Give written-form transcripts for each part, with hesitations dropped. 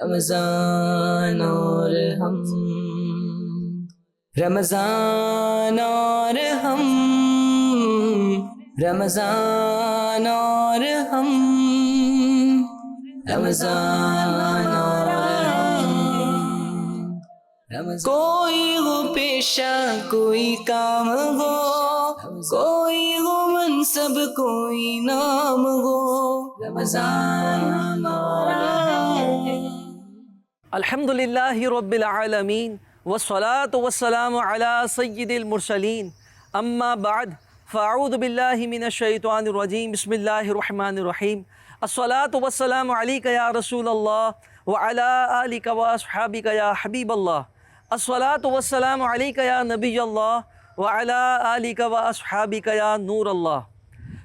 रमजान और हम, रमजान और हम, रमजान और हम, रमजान और हम। कोई हो पेशा कोई काम हो, कोई हो मनसब कोई नाम हो, रमजान और हम। अल्हम्दुलिल्लाहि रब्बिल आलमीन वस्सलातु वस्सलामु अला सय्यिदिल मुरसलीन अम्मा बाद फ़अऊज़ु बिल्लाहि मिनश शैतानिर रजीम बिस्मिल्लाहिर रहमानिर रहीम अस्सलातु वस्सलामु अलैका या रसूलल्लाह व अला आलिका व अस्हाबिका या हबीबल्लाह अस्सलातु वस्सलामु अलैका या नबियल्लाह व अला आलिका व अस्हाबिका या नूरल्लाह।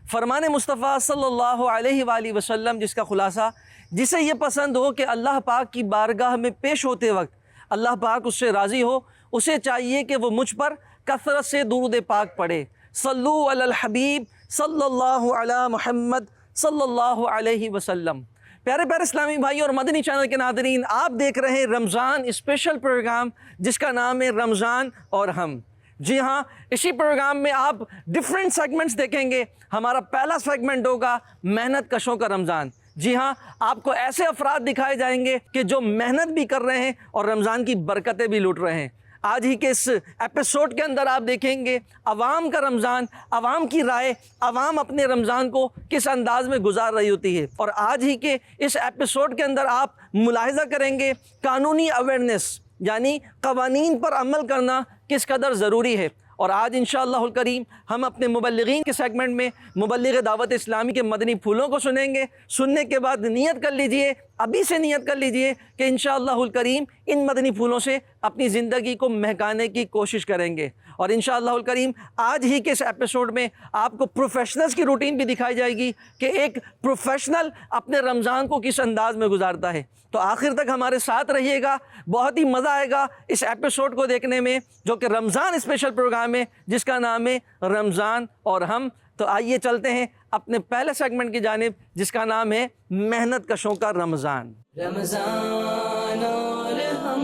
फ़रमान मुस्तफ़ा सल्लल्लाहु अलैहि वसल्लम जिसका ख़ुलासा, जिसे ये पसंद हो कि अल्लाह पाक की बारगाह में पेश होते वक्त अल्लाह पाक उससे राज़ी हो, उसे चाहिए कि वो मुझ पर कसरत से दुरूद पाक पढ़े। सल्लु अलल हबीब सल्लल्लाहु अला मुहम्मद सल्लल्लाहु अलैहि वसल्लम। प्यारे प्यारे इस्लामी भाई और मदनी चैनल के नादरीन, आप देख रहे हैं रमज़ान स्पेशल प्रोग्राम जिसका नाम है रमज़ान और हम। जी हाँ, इसी प्रोग्राम में आप डिफरेंट सेगमेंट्स देखेंगे। हमारा पहला सेगमेंट होगा मेहनत कशों का रमज़ान। जी हाँ, आपको ऐसे अफराद दिखाए जाएंगे कि जो मेहनत भी कर रहे हैं और रमज़ान की बरकतें भी लूट रहे हैं। आज ही के इस एपिसोड के अंदर आप देखेंगे अवाम का रमज़ान, अवाम की राय, अवाम अपने रमज़ान को किस अंदाज में गुजार रही होती है। और आज ही के इस एपिसोड के अंदर आप मुलाहिज़ा करेंगे कानूनी अवेयरनेस, यानी क़वानीन पर अमल करना किस कदर ज़रूरी है। और आज इंशाअल्लाहुल करीम हम अपने मुबल्लिगीन के सेगमेंट में मुबल्लिग दावत इस्लामी के मदनी फूलों को सुनेंगे। सुनने के बाद नियत कर लीजिए, अभी से नियत कर लीजिए कि इंशाअल्लाहुल करीम इन मदनी फूलों से अपनी ज़िंदगी को महकाने की कोशिश करेंगे। और इंशाअल्लाहुल करीम आज ही के इस एपिसोड में आपको प्रोफेशनल्स की रूटीन भी दिखाई जाएगी कि एक प्रोफेशनल अपने रमज़ान को किस अंदाज में गुजारता है। तो आखिर तक हमारे साथ रहिएगा, बहुत ही मज़ा आएगा इस एपिसोड को देखने में, जो कि रमज़ान स्पेशल प्रोग्राम है जिसका नाम है रमज़ान और हम। तो आइए चलते हैं अपने पहले सेगमेंट की जानिब जिसका नाम है मेहनत कशों का रमज़ान। रमज़ान और हम।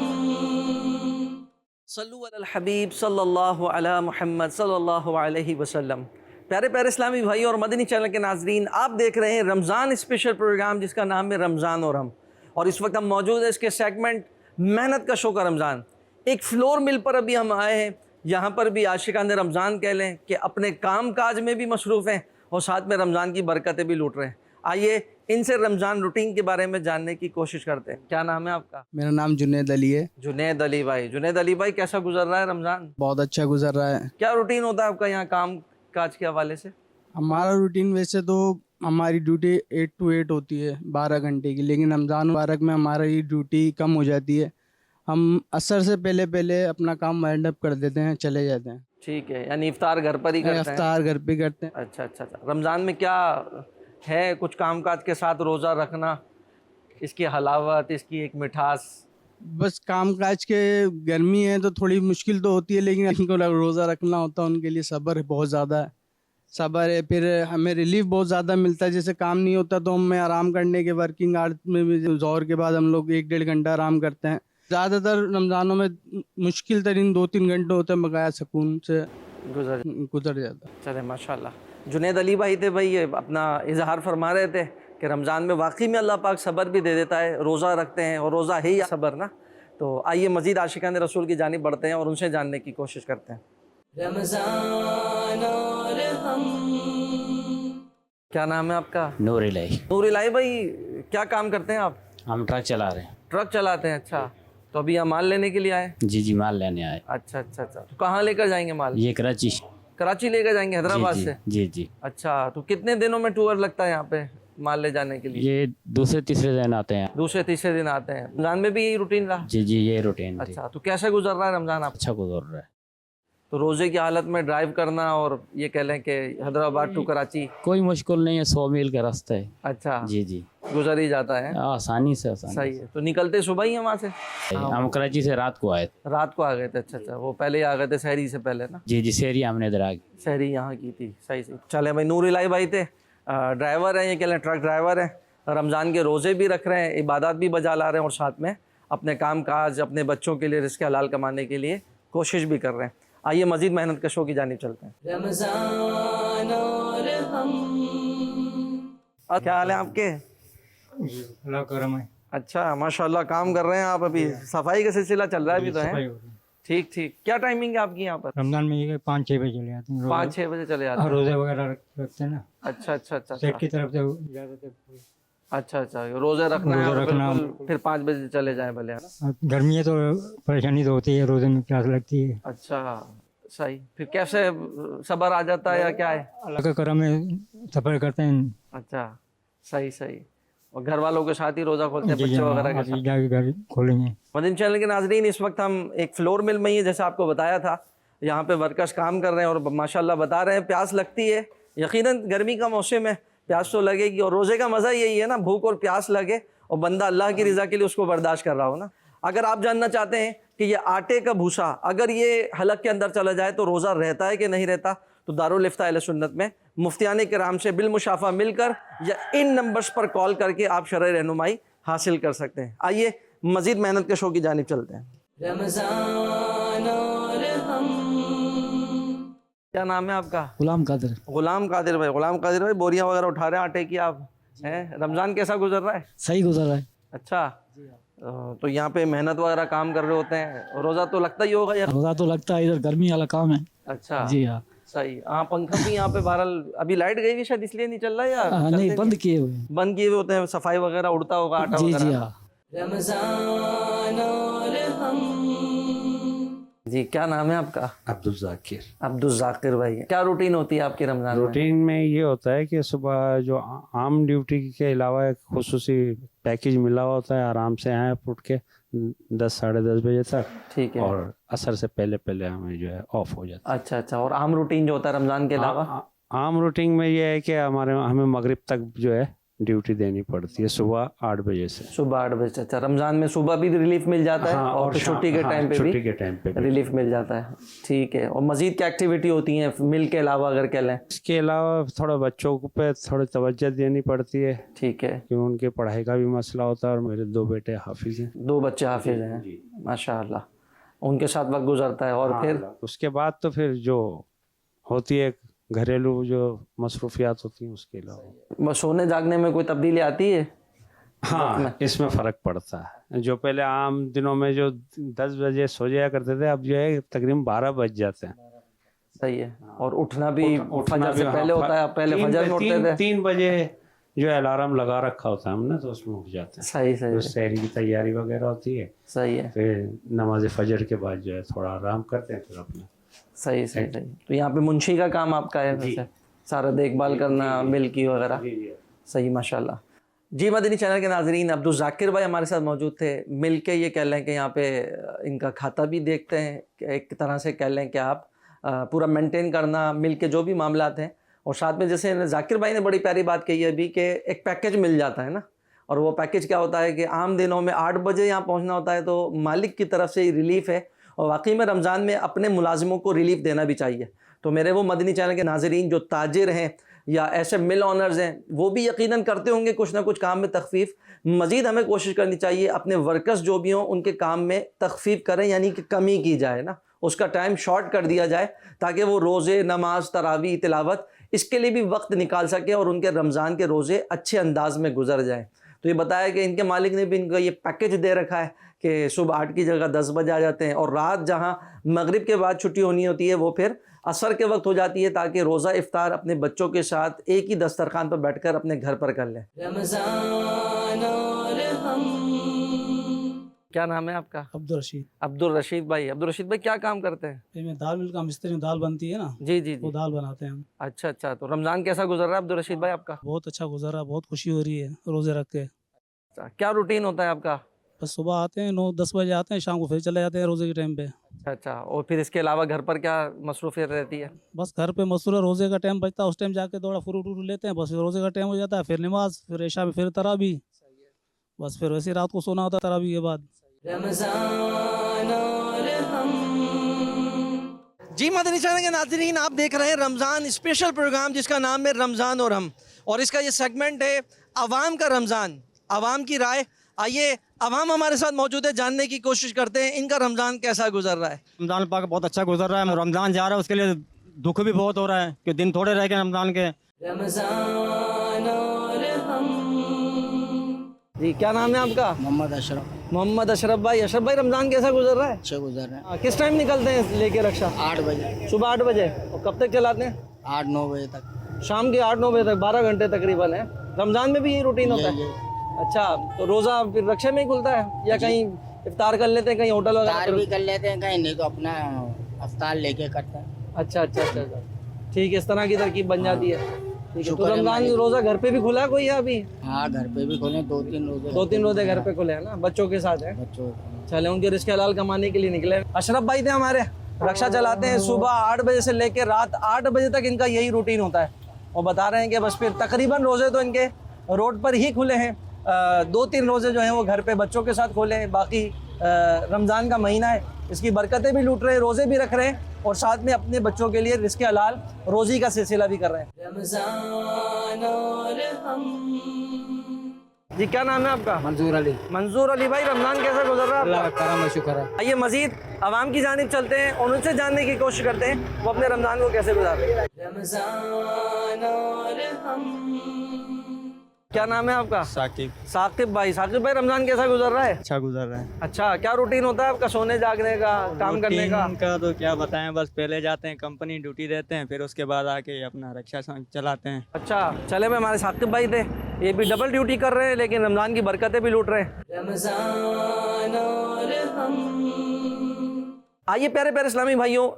सल्लु अलल हबीब सल्लल्लाहु अला मुहम्मद सल्लल्लाहु अलैहि वसल्लम। प्यारे प्यारे इस्लामी भाई और मदनी चैनल के नाजरीन, आप देख रहे हैं रमज़ान स्पेशल प्रोग्राम जिसका नाम है रमज़ान और हम। और इस वक्त हम मौजूद है इसके सेगमेंट मेहनत कशों का रमज़ान। एक फ्लोर मिल पर अभी हम आए हैं, यहाँ पर भी आशिकान रमज़ान कह लें कि अपने काम काज में भी मसरूफ़ हैं और साथ में रमज़ान की बरकतें भी लूट रहे हैं। आइए इनसे रमज़ान रूटीन के बारे में जानने की कोशिश करते हैं। क्या नाम है आपका? मेरा नाम जुनैद अली है। जुनैद अली भाई। जुनैद अली भाई, कैसा गुजर रहा है रमज़ान? बहुत अच्छा गुजर रहा है। क्या रूटीन होता है आपका यहाँ काम काज के हवाले से? हमारा रूटीन वैसे तो हमारी ड्यूटी 8 to 8 होती है, 12 घंटे की, लेकिन रमज़ान मुबारक में हमारी ड्यूटी कम हो जाती है। हम असर से पहले पहले अपना काम वाइंड अप कर देते हैं, चले जाते हैं। ठीक है, यानी इफ्तार घर पर ही करते हैं? इफ्तार घर पे करते हैं। अच्छा अच्छा अच्छा। रमज़ान में क्या है कुछ काम काज के साथ रोज़ा रखना, इसकी हलावत, इसकी एक मिठास? बस काम काज के, गर्मी है तो थोड़ी मुश्किल तो होती है, लेकिन इनको रोज़ा रखना होता है, उनके लिए सब्र बहुत ज़्यादा है। सब्र है, फिर हमें रिलीफ बहुत ज़्यादा मिलता है। जैसे काम नहीं होता तो हमें आराम करने के, वर्किंग आवर्स में भी ज़ोहर के बाद हम लोग 1-1.5 घंटा आराम करते हैं। ज़्यादातर रमज़ानों में मुश्किल तरीन 2-3 घंटे होते हैं, बकाया सुकून से गुजर जाता है। चले माशाल्लाह। जुनैद अली भाई थे भाई, ये अपना इजहार फरमा रहे थे कि रमज़ान में वाकई में अल्लाह पाक सब्र भी दे देता है, रोज़ा रखते हैं और रोज़ा है ही सब्र ना। तो आइए मज़ीद आशिकान रसूल की जानिब बढ़ते हैं और उनसे जानने की कोशिश करते हैं। रमज़ान और हम। क्या नाम है आपका? नूर इलाही। नूर इलाही भाई, क्या काम करते हैं आप? हम ट्रक चला रहे हैं। ट्रक चलाते हैं। अच्छा, तो अभी यहाँ माल लेने के लिए आए? जी जी, माल लेने आए। अच्छा अच्छा अच्छा। तो कहाँ लेकर जाएंगे माल? ये कराची। कराची लेकर जाएंगे, हैदराबाद जी से? जी जी। अच्छा, तो कितने दिनों में टूर लगता है यहाँ पे माल ले जाने के लिए? ये दूसरे तीसरे दिन आते हैं। दूसरे तीसरे दिन आते हैं। रमज़ान में भी यही रूटीन रहा? जी जी, ये रूटीन थी। अच्छा, तो कैसे गुजर रहा है रमज़ान आप? अच्छा गुजर रहा है। तो रोज़े की हालत में ड्राइव करना और ये कह लें कि हैदराबाद टू कराची कोई मुश्किल नहीं है, 100 मील का रास्ता है। अच्छा, जी जी, गुजर ही जाता है। आसानी से आसानी सही है। तो निकलते सुबह ही हैं वहाँ से? से। हम कराची से रात को आए थे। रात को आ गए थे? अच्छा अच्छा, वो पहले ही आ गए थे सहरी से पहले ना? जी जी, शहरी हमने इधर आ गई। सहरी यहाँ की थी। सही सही। चले भाई, नूर इलाही भाई थे, ड्राइवर हैं, ये कह लें ट्रक ड्राइवर हैं। रमज़ान के रोज़े भी रख रहे हैं, इबादत भी बजा ला रहे हैं और साथ में अपने काम काज, अपने बच्चों के लिए रिज़्क़ हलाल कमाने के लिए कोशिश भी कर रहे हैं। आइए मज़ीद मेहनत कशों की जानिब चलते हैं। रमजान और हम। क्या हाल है आपके? अल्लाह करम है। अच्छा, माशाल्लाह काम कर रहे हैं आप। अभी सफाई का सिलसिला चल रहा है अभी तो है? ठीक ठीक। क्या टाइमिंग है आपकी यहाँ पर? रमजान में ये 5-6 बजे चले आते हैं। 5-6 बजे चले जाते और हैं। रोजे वगैरह रखते हैं ना, अच्छा अच्छा अच्छा सेठ अच्छा की तरफ से इजाजत है। अच्छा अच्छा, रोज़े रखना है रोज़े और रखना। बिल्कुल फिर 5 बजे चले जाएं भले, है ना? और गर्मी है तो परेशानी तो होती है, रोजे में प्यास लगती है। अच्छा सही। फिर कैसे सब्र आ जाता है या क्या है? अल्लाह का करम है, सफर करते हैं। अच्छा सही सही। और घर वालों के साथ ही रोज़ा खोलते हैं, जी बच्चों हाँ, वगैरह के अभी साथ? जाके घर खोलेंगे। मदीना चैनल के नाजरीन, इस वक्त हम एक फ्लोर मिल में ही है, जैसे आपको बताया था। यहाँ पे वर्कर्स काम कर रहे हैं और माशाल्लाह बता रहे हैं प्यास लगती है। यकीनन गर्मी का मौसम है, प्यास तो लगेगी। और रोज़े का मज़ा यही है ना, भूख और प्यास लगे और बंदा अल्लाह की रज़ा के लिए उसको बर्दाश्त कर रहा हो ना। अगर आप जानना चाहते हैं कि ये आटे का भूसा अगर ये हलक के अंदर चला जाए तो रोज़ा रहता है कि नहीं रहता, तो दारुल इफ्ता अहले सुन्नत में मुफ्तियान किराम से बिलमुशाफा मिलकर या इन नंबर्स पर कॉल करके आप शरई रहनुमाई हासिल कर सकते हैं। आइए मज़ीद मेहनत के शो की जानिब चलते हैं। रमजान और हम। क्या नाम है आपका? गुलाम कादिर। गुलाम कादिर भाई। गुलाम कादिर भाई, बोरियां वगैरह उठा रहे हैं आटे की आप, हैं? रमज़ान कैसा गुजर रहा है? सही गुजर रहा है। अच्छा, तो यहाँ पे मेहनत वगैरह काम कर रहे होते हैं, रोज़ा तो लगता ही होगा यार? रोजा तो लगता है, इधर गर्मी वाला काम है। अच्छा जी हाँ। सही। हाँ, पंखा भी यहाँ पे बहरहाल अभी लाइट गई हुई शायद इसलिए नहीं चल रहा है यार? हाँ, चलते नहीं, बंद किए हुए हैं। बंद किए हुए होते हैं, सफाई वगैरह उड़ता होगा आटा जी वगैरह। जी हाँ। रमजान और हम। जी, क्या नाम है आपका? अब्दुल जाकिर। अब्दुल जाकिर भाई। क्या रूटीन होती है आपकी रमजान में? रूटीन में ये होता है कि सुबह जो आम ड्यूटी के अलावा एक खुसूसी पैकेज मिला हुआ होता है, आराम से आए उठ के 10-10:30 बजे तक, ठीक है। और असर से पहले पहले हमें जो है ऑफ हो जाता अच्छा अच्छा। और आम रूटीन जो होता है रमजान के है। अलावा? आम रूटीन में ये है कि हमें मगरिब तक जो है ड्यूटी देनी पड़ती है, सुबह 8 बजे से। सुबह 8 बजे। अच्छा, रमजान में सुबह भी रिलीफ मिल जाता है? हाँ, और फिर छुट्टी के टाइम पे छुट्टी भी के टाइम पे भी। रिलीफ मिल जाता है। ठीक है। और मजीद क्या एक्टिविटी होती है मिल के अलावा अगर कह लें? इसके अलावा थोड़ा बच्चों पे थोड़ी तवज्जो देनी पड़ती है, ठीक है। क्योंकि उनके पढ़ाई का भी मसला होता है। और मेरे 2 बेटे हाफिज हैं। 2 बच्चे हाफिज हैं, माशाअल्लाह। उनके साथ वक्त गुजरता है। और फिर उसके बाद तो फिर जो होती है घरेलू जो मसरूफियात होती हैं उसके अलावा सोने जागने में कोई तब्दीली आती है? हाँ, इसमें फ़र्क पड़ता है। जो पहले आम दिनों में जो 10 बजे सो जाया करते थे, अब जो है तकरीबन 12 बज जाते हैं। सही है। और उठना भी उठना फजर से भी, पहले हाँ, होता है। पहले फजर में उठते थे। 3 बजे जो है अलार्म लगा रखा होता है हमने, तो उसमें उठ जाते हैं। सही सही तो सहरी की तैयारी वगैरह होती है, सही है। फिर नमाज फजर के बाद जो है थोड़ा आराम करते हैं, फिर अपना। सही सही सही। तो यहाँ पे मुंशी का काम आपका है वैसे, सारा देखभाल करना, मिल की वगैरह? सही, माशाल्लाह। जी, मदनी चैनल के नाजरीन, अब्दुल जाकिर भाई हमारे साथ मौजूद थे। मिल के ये कह लें कि यहाँ पे इनका खाता भी देखते हैं, एक तरह से कह लें कि आप पूरा मेंटेन करना मिल के जो भी मामला हैं। और साथ में जैसे जाकिर भाई ने बड़ी प्यारी बात कही है अभी कि एक पैकेज मिल जाता है ना। और वो पैकेज क्या होता है कि आम दिनों में 8 बजे यहाँ पहुँचना होता है, तो मालिक की तरफ से ही रिलीफ है। और वाकई में रमज़ान में अपने मुलाजिमों को रिलीफ देना भी चाहिए। तो मेरे वो मदनी चैनल के नाजरीन जो ताजिर हैं या ऐसे मिल ऑनर्स हैं, वो भी यकीनन करते होंगे कुछ ना कुछ काम में तखफीफ। मज़ीद हमें कोशिश करनी चाहिए अपने वर्कर्स जो भी हों उनके काम में तखफीफ करें, यानी कि कमी की जाए ना, उसका टाइम शॉर्ट कर दिया जाए, ताकि वो रोज़े, नमाज, तरावी, तिलावत इसके लिए भी वक्त निकाल सके और उनके रमज़ान के रोज़े अच्छे अंदाज में गुजर जाएँ। तो ये बताया कि इनके मालिक ने भी इनको ये पैकेज दे रखा है कि सुबह 8 की जगह 10 बजे आ जाते हैं, और रात जहाँ मगरिब के बाद छुट्टी होनी होती है वो फिर असर के वक्त हो जाती है, ताकि रोज़ा इफ्तार अपने बच्चों के साथ एक ही दस्तरखान पर बैठकर अपने घर पर कर लें। रमजान और हम। क्या नाम है आपका? अब्दुल रशीद। अब्दुल रशीद भाई। अब्दुल रशीद भाई क्या काम करते हैं? मैं दाल मिल का मिस्त्री हूँ, दाल बनती है ना, जी जी वो जी। दाल बनाते हैं हम। अच्छा अच्छा। तो रमज़ान कैसा गुजर रहा है अब्दुल रशीद भाई आपका? बहुत अच्छा गुजर रहा है, बहुत खुशी हो रही है रोजे रख के। अच्छा, क्या रूटीन होता है आपका? बस सुबह आते हैं 9-10 बजे आते हैं, शाम को फिर चले जाते हैं रोजे के टाइम पे। अच्छा अच्छा। और फिर इसके अलावा घर पर क्या मसरूफियत रहती है? बस घर पे मसूर रोजे का टाइम बचता है, उस टाइम जाके थोड़ा फ्रूट व्रूट लेते हैं, बस फिर रोजे का टाइम हो जाता है, फिर नमाज, फिर ऐशा में फिर तरावी, बस फिर वैसे रात को सोना होता है तरावी के बाद। रमजान और हम। जी, मदनी चैनल के नाज़रीन, आप देख रहे हैं रमज़ान स्पेशल प्रोग्राम जिसका नाम है रमज़ान और हम। और इसका ये सेगमेंट है अवाम का रमज़ान, अवाम की राय। आइए अवाम हमारे साथ मौजूद है, जानने की कोशिश करते हैं इनका रमज़ान कैसा गुजर रहा है। रमज़ान पाक बहुत अच्छा गुजर रहा है। रमज़ान जा रहा है, उसके लिए दुख भी बहुत हो रहा है कि दिन थोड़े रह गए रमज़ान के। रमज़ान और हम। जी, क्या नाम है आपका? मोहम्मद अशरफ। मोहम्मद अशरफ भाई। अशरफ भाई, रमज़ान कैसा गुजर रहा है? अच्छे गुजर रहे हैं। किस टाइम निकलते हैं लेके रक्षा? 8 बजे, सुबह 8 बजे। और कब तक चलाते हैं? 8-9 बजे तक। शाम के 8-9 बजे तक, 12 घंटे तकरीबन है। रमज़ान में भी यही रूटीन होता है? अच्छा, तो रोज़ा फिर रक्षे में ही खुलता है या कहीं इफ्तार कर लेते हैं, कहीं होटल इफ्तार वगैरह? भी कर लेते हैं कहीं, नहीं तो अपना अफ्तार लेके करते हैं। अच्छा अच्छा अच्छा अच्छा, ठीक है, इस तरह की तरकीब बन जाती है। ठीक है, तो शुक्र है रमज़ान मालिक। रोज़ा घर पे भी खुला है कोई या अभी? हाँ, घर पे भी खोले, 2-3 रोजे। 2-3 रोज़े घर पे खुले हैं ना, बच्चों के साथ है। बच्चों को। चले, उनके रिस्क हलाल कमाने के लिए निकले। अशरफ भाई थे हमारे, रक्षा चलाते हैं। सुबह 8 बजे से लेकर रात 8 बजे तक इनका यही रूटीन होता है। और बता रहे हैं कि बस फिर तकरीबन रोज़े तो इनके रोड पर ही खुले हैं। 2-3 रोज़े जो हैं वो घर पे बच्चों के साथ खोले हैं। बाकी रमज़ान का महीना है, इसकी बरकतें भी लूट रहे हैं, रोज़े भी रख रहे हैं और साथ में अपने बच्चों के लिए रिस्क हलाल रोज़ी का सिलसिला भी कर रहे हैं। रमज़ान और हम। जी, क्या नाम है आपका? मंजूर अली। मंजूर अली भाई, रमज़ान कैसा गुजर रहा है अल्लाह आपका? का करम और शुक्र है। आइए मज़ीद आवाम की जानिब चलते हैं और उनसे जानने की कोशिश करते हैं वो अपने रमज़ान को कैसे गुजार रहे हैं। रमज़ान और हम। क्या नाम है आपका? साकिब। साकिब भाई। साकिब भाई, रमज़ान कैसा गुजर रहा है? अच्छा गुजर रहा है। अच्छा, क्या रूटीन होता है आपका सोने जागने का, काम करने का? का तो क्या बताएं, बस पहले जाते हैं कंपनी ड्यूटी देते हैं, फिर उसके बाद आके अपना रक्षा चलाते हैं। अच्छा, चले भाई, हमारे साकिब भाई थे, ये भी डबल ड्यूटी कर रहे हैं लेकिन रमज़ान की बरकतें भी लूट रहे हैं। रमज़ान और हम। आइए प्यारे प्यारे इस्लामी भाइयों,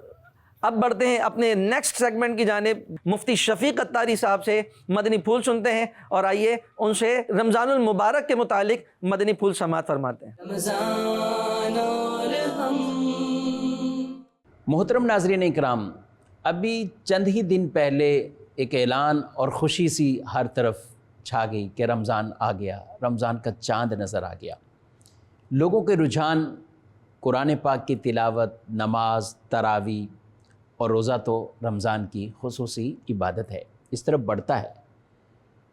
अब बढ़ते हैं अपने नेक्स्ट सेगमेंट की जानिब। मुफ्ती शफीक अत्तारी साहब से मदनी फूल सुनते हैं और आइए उनसे रमज़ानुल मुबारक के मुतालिक मदनी फूल समात फरमाते हैं। रमज़ान और हम। मोहतरम नाज़रीन इकराम, अभी चंद ही दिन पहले एक ऐलान और ख़ुशी सी हर तरफ छा गई कि रमज़ान आ गया, रमज़ान का चाँद नज़र आ गया। लोगों के रुझान कुरान पाक की तिलावत, नमाज, तरावी और रोज़ा तो रमज़ान की खुसूसी इबादत है, इस तरफ बढ़ता है।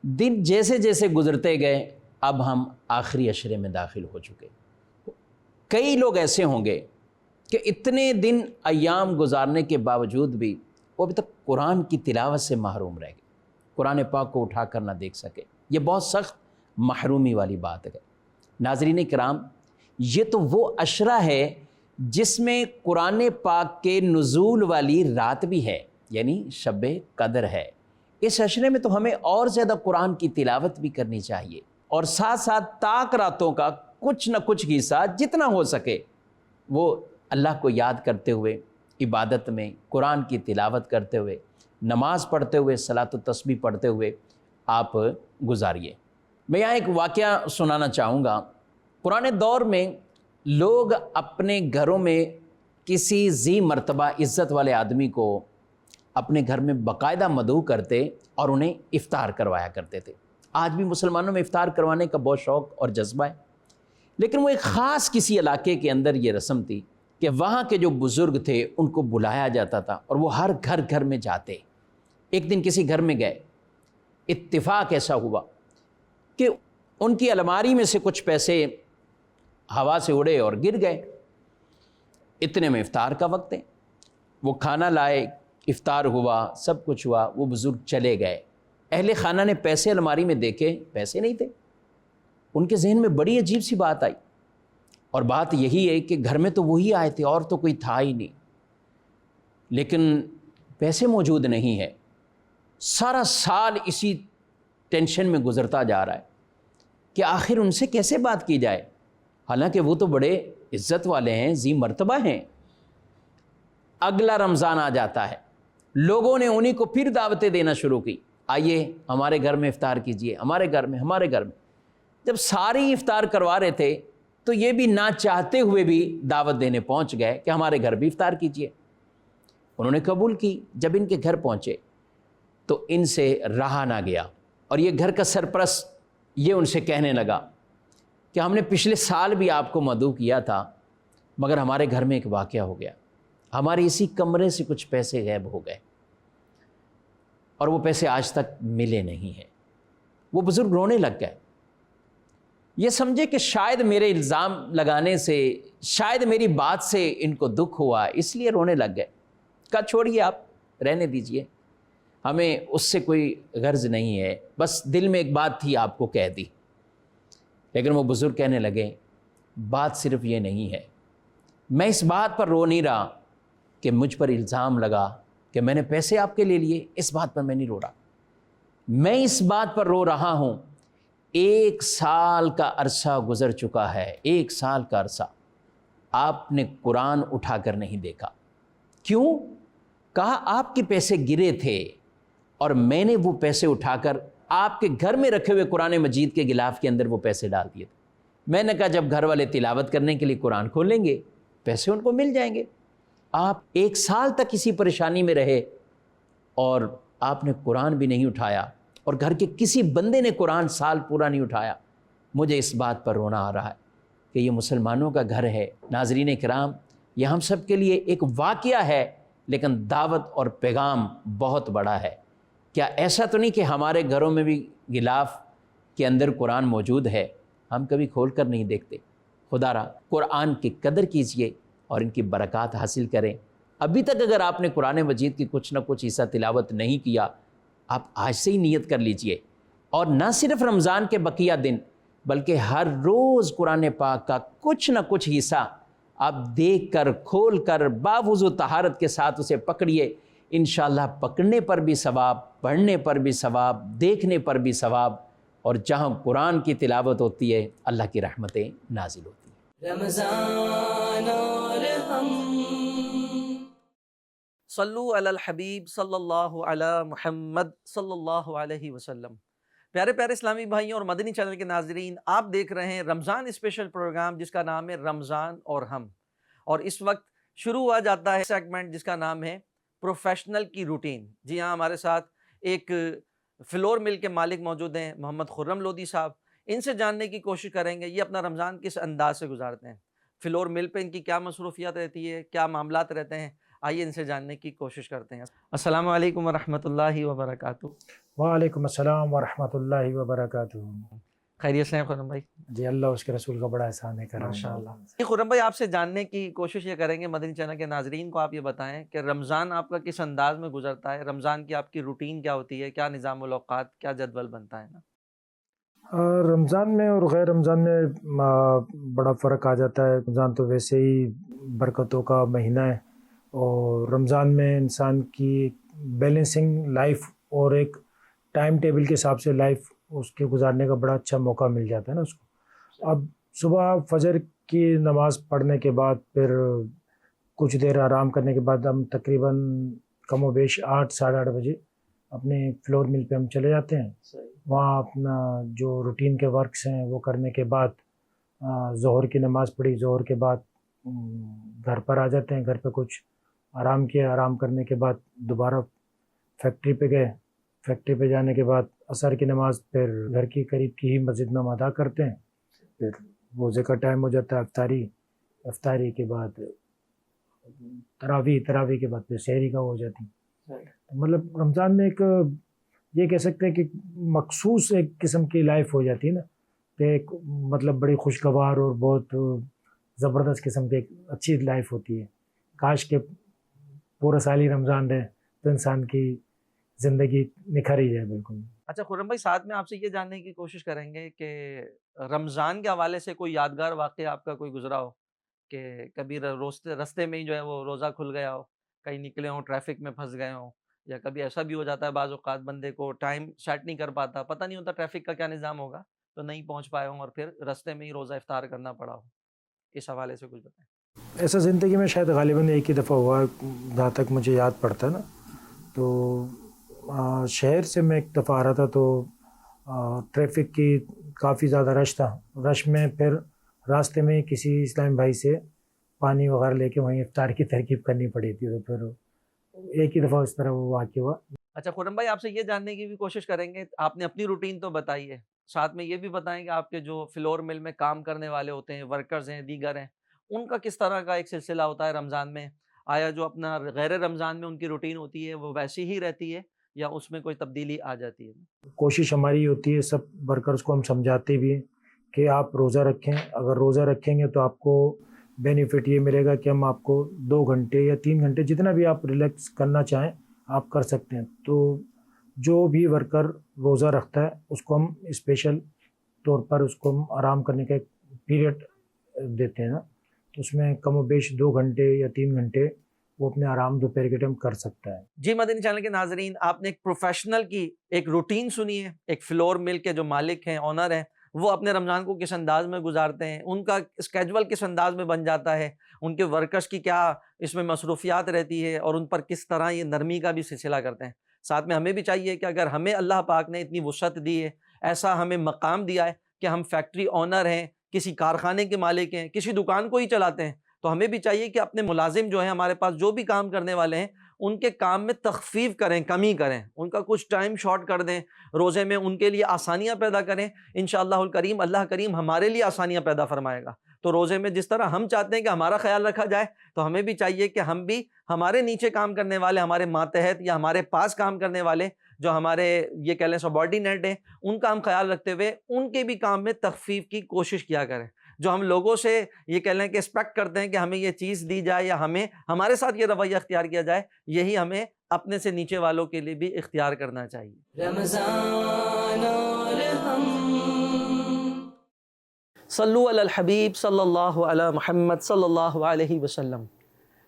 दिन जैसे जैसे गुज़रते गए अब हम आखिरी अशरे में दाखिल हो चुके। कई लोग ऐसे होंगे कि इतने दिन अय्याम गुजारने के बावजूद भी वो अभी तक कुरान की तिलावत से महरूम रह गए, कुरान पाक को उठा कर ना देख सके। ये बहुत सख्त महरूमी वाली बात है। नाज़रीन किराम, ये तो वो अशरा है जिसमें कुरान पाक के नुज़ूल वाली रात भी है, यानी शब कदर है। इस अशरे में तो हमें और ज़्यादा कुरान की तिलावत भी करनी चाहिए और साथ साथ ताक रातों का कुछ न कुछ हिस्सा जितना हो सके वो अल्लाह को याद करते हुए, इबादत में कुरान की तिलावत करते हुए, नमाज़ पढ़ते हुए, सलात व तस्बीह पढ़ते हुए आप गुजारिए। मैं यहाँ एक वाक़या सुनाना चाहूँगा। पुराने दौर में लोग अपने घरों में किसी ज़ी मर्तबा इज़्ज़त वाले आदमी को अपने घर में बाकायदा मदऊ करते और उन्हें इफ़्तार करवाया करते थे। आज भी मुसलमानों में इफ़्तार करवाने का बहुत शौक़ और जज्बा है, लेकिन वो एक ख़ास किसी इलाके के अंदर ये रस्म थी कि वहाँ के जो बुज़ुर्ग थे उनको बुलाया जाता था और वो हर घर घर में जाते। एक दिन किसी घर में गए, इत्तिफ़ाक ऐसा हुआ कि उनकी अलमारी में से कुछ पैसे हवा से उड़े और गिर गए। इतने में इफ़्तार का वक्त है, वो खाना लाए, इफ़्तार हुआ, सब कुछ हुआ, वो बुज़ुर्ग चले गए। अहले खाना ने पैसे अलमारी में देखे, पैसे नहीं थे। उनके जहन में बड़ी अजीब सी बात आई और बात यही है कि घर में तो वही आए थे और तो कोई था ही नहीं, लेकिन पैसे मौजूद नहीं है। सारा साल इसी टेंशन में गुज़रता जा रहा है कि आखिर उनसे कैसे बात की जाए, हालांकि वो तो बड़े इज़्ज़त वाले हैं, ज़ी मर्तबा हैं। अगला रमज़ान आ जाता है, लोगों ने उन्हीं को फिर दावतें देना शुरू की, आइए हमारे घर में इफ़्तार कीजिए, हमारे घर में, हमारे घर में। जब सारी इफ़्तार करवा रहे थे तो ये भी ना चाहते हुए भी दावत देने पहुंच गए कि हमारे घर भी इफ़्तार कीजिए। उन्होंने कबूल की। जब इनके घर पहुँचे तो इनसे रहा ना गया और ये घर का सरपरस्त ये उनसे कहने लगा कि हमने पिछले साल भी आपको मदऊ किया था, मगर हमारे घर में एक वाक़या हो गया, हमारे इसी कमरे से कुछ पैसे गायब हो गए और वो पैसे आज तक मिले नहीं हैं। वो बुज़ुर्ग रोने लग गए। ये समझे कि शायद मेरे इल्ज़ाम लगाने से, शायद मेरी बात से इनको दुख हुआ, इसलिए रोने लग गए। कहा छोड़िए, आप रहने दीजिए, हमें उससे कोई गर्ज नहीं है, बस दिल में एक बात थी आपको कह दी। लेकिन वो बुज़ुर्ग कहने लगे, बात सिर्फ ये नहीं है, मैं इस बात पर रो नहीं रहा कि मुझ पर इल्ज़ाम लगा कि मैंने पैसे आपके ले लिए, इस बात पर मैं नहीं रो रहा। मैं इस बात पर रो रहा हूँ, 1 साल का अरसा गुज़र चुका है, 1 साल का अरसा आपने कुरान उठाकर नहीं देखा। क्यों? कहा आपके पैसे गिरे थे और मैंने वो पैसे उठाकर आपके घर में रखे हुए कुरान मजीद के गिलाफ के अंदर वो पैसे डाल दिए थे। मैंने कहा जब घर वाले तिलावत करने के लिए कुरान खोलेंगे, पैसे उनको मिल जाएंगे। आप 1 साल तक इसी परेशानी में रहे और आपने कुरान भी नहीं उठाया, और घर के किसी बंदे ने कुरान साल पूरा नहीं उठाया। मुझे इस बात पर रोना आ रहा है कि ये मुसलमानों का घर है। नाज़रीन किराम, यह हम सब के लिए एक वाक़या है, लेकिन दावत और पैगाम बहुत बड़ा है। क्या ऐसा तो नहीं कि हमारे घरों में भी गिलाफ के अंदर कुरान मौजूद है, हम कभी खोल कर नहीं देखते? खुदारा कुरान की कदर कीजिए और इनकी बरक़ात हासिल करें। अभी तक अगर आपने कुरान मजीद की कुछ ना कुछ हिस्सा तिलावत नहीं किया, आप आज से ही नियत कर लीजिए, और ना सिर्फ रमज़ान के बकिया दिन, बल्कि हर रोज़ कुरान पाक का कुछ ना कुछ हिस्सा आप देख कर, खोल कर, बावुज़ू तहारत के साथ उसे पकड़िए। इंशाअल्लाह पकड़ने पर भी सवाब, पढ़ने पर भी सवाब, देखने पर भी सवाब, और जहाँ कुरान की तिलावत होती है अल्लाह की रहमतें नाजिल होती हैं। रमज़ान और हम सल्लु अलल हबीब सल्लल्लाहु अला मुहम्मद सल्लल्लाहु अलैहि वसल्लम। प्यारे प्यारे इस्लामी भाइयों और मदनी चैनल के नाजरीन, आप देख रहे हैं रमज़ान स्पेशल प्रोग्राम जिसका नाम है रमज़ान और हम। और इस वक्त शुरू हुआ जाता है सेगमेंट जिसका नाम है प्रोफेशनल की रूटीन। जी हाँ, हमारे साथ एक फ्लोर मिल के मालिक मौजूद हैं, मोहम्मद खुर्रम लोधी साहब। इनसे जानने की कोशिश करेंगे ये अपना रमज़ान किस अंदाज से गुजारते हैं, फ्लोर मिल पे इनकी क्या मसरूफियत रहती है, क्या मामलात रहते हैं। आइए इनसे जानने की कोशिश करते हैं। अस्सलामु अलैकुम वरहमतुल्लाहि वबरकातुहू। वालेकुम अस्सलाम वरहमतुल्लाहि वबरकातुहू। खैरियत से हैं खुर्रम भाई? जी, अल्लाह उसके रसूल का बड़ा एहसान है करम। माशाअल्लाह। खुर्रम भाई, आपसे जानने की कोशिश ये करेंगे, मदनी चैनल के नाजरीन को आप ये बताएं कि रमज़ान आपका किस अंदाज में गुजरता है, रमज़ान की आपकी रूटीन क्या होती है, क्या निज़ामुल औक़ात, क्या जदवल बनता है ना? रमज़ान में और गैर रमज़ान में बड़ा फ़र्क आ जाता है। रमज़ान तो वैसे ही बरकतों का महीना है, और रमज़ान में इंसान की बैलेंसिंग लाइफ और एक टाइम टेबल के हिसाब से लाइफ उसके गुजारने का बड़ा अच्छा मौका मिल जाता है ना उसको। अब सुबह फजर की नमाज़ पढ़ने के बाद फिर कुछ देर आराम करने के बाद हम तकरीबन कम व बेश 8 साढ़े 8 बजे अपने फ्लोर मिल पे हम चले जाते हैं। वहाँ अपना जो रूटीन के वर्क्स हैं वो करने के बाद ज़ोहर की नमाज़ पढ़ी, ज़ोहर के बाद घर पर आ जाते हैं। घर पे कुछ आराम किया, आराम करने के बाद दोबारा फैक्ट्री पे गए। फैक्ट्री पे जाने के बाद असर की नमाज़ फिर घर की करीब की ही मस्जिद में हम अदा करते हैं। फिर रोज़े का टाइम हो जाता है, इफ्तारी के बाद तरावी के बाद फिर सहरी का हो जाती है। मतलब रमज़ान में एक ये कह सकते हैं कि मखसूस एक किस्म की लाइफ हो जाती है ना, तो एक मतलब बड़ी खुशगवार और बहुत ज़बरदस्त किस्म की एक अच्छी लाइफ होती है। काश के पूरा साल ही रमज़ान रहे तो इंसान की ज़िंदगी निखर ही जाए बिल्कुल। अच्छा खुर्रम भाई, साथ में आपसे ये जानने की कोशिश करेंगे कि रमज़ान के हवाले से कोई यादगार वाक़या आपका कोई गुजरा हो कि कभी रास्ते में ही जो है वो रोज़ा खुल गया हो, कहीं निकले हों, ट्रैफिक में फंस गए हों, या कभी ऐसा भी हो जाता है बाज़ औक़ात बंदे को टाइम सेट नहीं कर पाता, पता नहीं होता ट्रैफिक का क्या निज़ाम होगा, तो नहीं पहुँच पाए हों और फिर रास्ते में ही रोज़ा इफ्तार करना पड़ा हो। इस हवाले से कुछ बताएं। ऐसा ज़िंदगी में शायद गालिबन एक ही दफ़ा हुआ, जहाँ तक मुझे याद पड़ता है ना। तो शहर से मैं एक दफ़ा आ रहा था, तो ट्रैफिक की काफ़ी ज़्यादा रश था। रश में फिर रास्ते में किसी इस्लामी भाई से पानी वगैरह लेके वहीं इफ्तार की तरकीब करनी पड़ी थी। तो फिर एक ही दफ़ा इस तरह वो वाक़या हुआ। अच्छा खुर्रम भाई, आपसे ये जानने की भी कोशिश करेंगे, आपने अपनी रूटीन तो बताई है, साथ में ये भी बताएं कि आपके जो फ्लोर मिल में काम करने वाले होते हैं, वर्कर्स हैं, दीगर हैं, उनका किस तरह का एक सिलसिला होता है रमज़ान में? आया जो अपना गैर रमज़ान में उनकी रूटीन होती है वो वैसी ही रहती है, या उसमें कोई तब्दीली आ जाती है? कोशिश हमारी होती है, सब वर्कर्स को हम समझाते भी हैं कि आप रोज़ा रखें। अगर रोज़ा रखेंगे तो आपको बेनिफिट ये मिलेगा कि हम आपको 2 घंटे या 3 घंटे जितना भी आप रिलैक्स करना चाहें आप कर सकते हैं। तो जो भी वर्कर रोज़ा रखता है उसको हम स्पेशल तौर पर उसको हम आराम करने का एक पीरियड देते हैं ना, तो उसमें कम व बेश 2 घंटे या 3 घंटे वो अपने आराम दोपहर के टाइम कर सकता है। जी मदनी चैनल के नाजरीन, आपने एक प्रोफेशनल की एक रूटीन सुनी है। एक फ्लोर मिल के जो मालिक हैं, ऑनर हैं, वो अपने रमज़ान को किस अंदाज में गुजारते हैं, उनका स्केजुअल किस अंदाज में बन जाता है, उनके वर्कर्स की क्या इसमें मसरूफियात रहती है और उन पर किस तरह ये नरमी का भी सिलसिला करते हैं। साथ में हमें भी चाहिए कि अगर हमें अल्लाह पाक ने इतनी वुसअत दी है, ऐसा हमें मकाम दिया है कि हम फैक्ट्री ऑनर हैं, किसी कारखाने के मालिक हैं, किसी दुकान को ही चलाते हैं, तो हमें भी चाहिए कि अपने मुलाजिम जो हैं, हमारे पास जो भी काम करने वाले हैं, उनके काम में तखफीफ करें, कमी करें, उनका कुछ टाइम शॉर्ट कर दें, रोज़े में उनके लिए आसानियाँ पैदा करें। इंशाअल्लाहुल करीम अल्लाह करीम हमारे लिए आसानियाँ पैदा फरमाएगा। तो रोज़े में जिस तरह हम चाहते हैं कि हमारा ख्याल रखा जाए, तो हमें भी चाहिए कि हम भी हमारे नीचे काम करने वाले, हमारे मातहत या हमारे पास काम करने वाले जो हमारे ये कह लें सबॉर्डिनेट हैं, उनका हम ख्याल रखते हुए उनके भी काम में तखफीफ की कोशिश किया करें। जो हम लोगों से ये कह लें कि एक्सपेक्ट करते हैं कि हमें ये चीज़ दी जाए या हमें हमारे साथ ये रवैया इख्तियार किया जाए, यही हमें अपने से नीचे वालों के लिए भी इख्तियार करना चाहिए। रमज़ान और हम सल्लु अलल हबीब सल्लल्लाहु अला मुहम्मद सल्लल्लाहु अलैहि वसल्लम।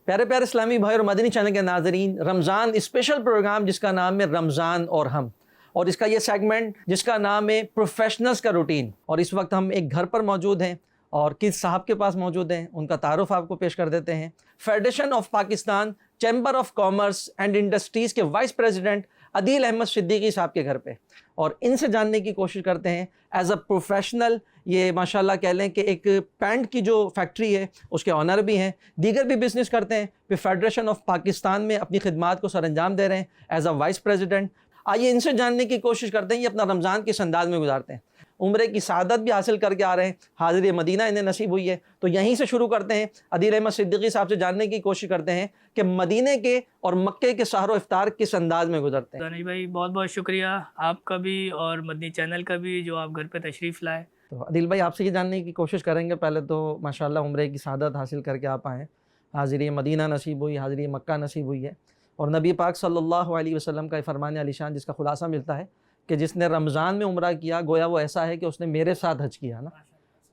प्यारे प्यारे इस्लामी भाई और मदनी चैनल के नाजरीन, रमज़ान स्पेशल प्रोग्राम जिसका नाम है रमज़ान और हम, और इसका ये सेगमेंट जिसका नाम है प्रोफेशनल्स का रूटीन। और इस वक्त हम एक घर पर मौजूद हैं और किस साहब के पास मौजूद हैं, उनका तारुफ आपको पेश कर देते हैं। Federation of Pakistan chamber of commerce and industries के वाइस प्रेसिडेंट अदील अहमद सिद्दीकी साहब के घर पे, और इनसे जानने की कोशिश करते हैं एज अ प्रोफेशनल। ये माशाल्लाह कह लें कि एक पैंट की जो फैक्ट्री है उसके ऑनर भी हैं, दीगर भी बिज़नेस करते हैं, फिर फेडरेशन ऑफ पाकिस्तान में अपनी खिदमात को सरअंजाम दे रहे हैं एज अ वाइस प्रेसिडेंट। आइए इनसे जानने की कोशिश करते हैं ये अपना रमज़ान किस अंदाज में गुजारते हैं। उम्रे की सादत भी हासिल करके आ रहे हैं, हाज़िर मदीना इन्हें नसीब हुई है। तो यहीं से शुरू करते हैं, अदील अहमद सिद्दीकी साहब से जानने की कोशिश करते हैं कि मदीने के और मक्के के सहरो इफ्तार किस अंदाज में गुजरते हैं। दानिश भाई बहुत बहुत शुक्रिया आपका भी और मदनी चैनल का भी जो आप घर पे तशरीफ़ लाए। तो अदील भाई आपसे ये जानने की कोशिश करेंगे, पहले तो माशाल्लाह उम्रे की सादत हासिल करके आप आएँ, हाज़िर मदीना नसीब हुई, हाज़िर मक्का नसीब हुई है, और नबी पाक सल्लल्लाहु अलैहि वसल्लम का फरमान अलीशान जिसका खुलासा मिलता है कि जिसने रमज़ान में उम्रा किया गोया वो ऐसा है कि उसने मेरे साथ हज किया ना।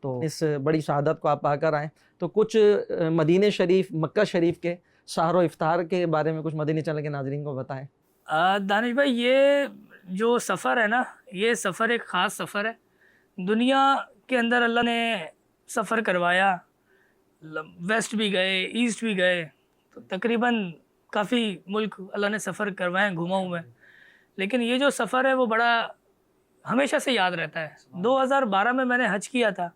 तो इस बड़ी शहादत को आप पाकर आएँ, तो कुछ मदीने शरीफ, मक्का शरीफ के सहरो इफ्तार के बारे में कुछ मदीने चैनल के नाज़रीन को बताएँ। दानिश भाई ये जो सफ़र है ना, ये सफ़र एक ख़ास सफ़र है। दुनिया के अंदर अल्लाह ने सफ़र करवाया, वेस्ट भी गए, ईस्ट भी गए, तो तकरीबन काफ़ी मुल्क अल्लाह ने सफ़र करवाए, घुमा हूँ मैं। लेकिन ये जो सफ़र है वो बड़ा हमेशा से याद रहता है। 2012 में मैंने हज किया था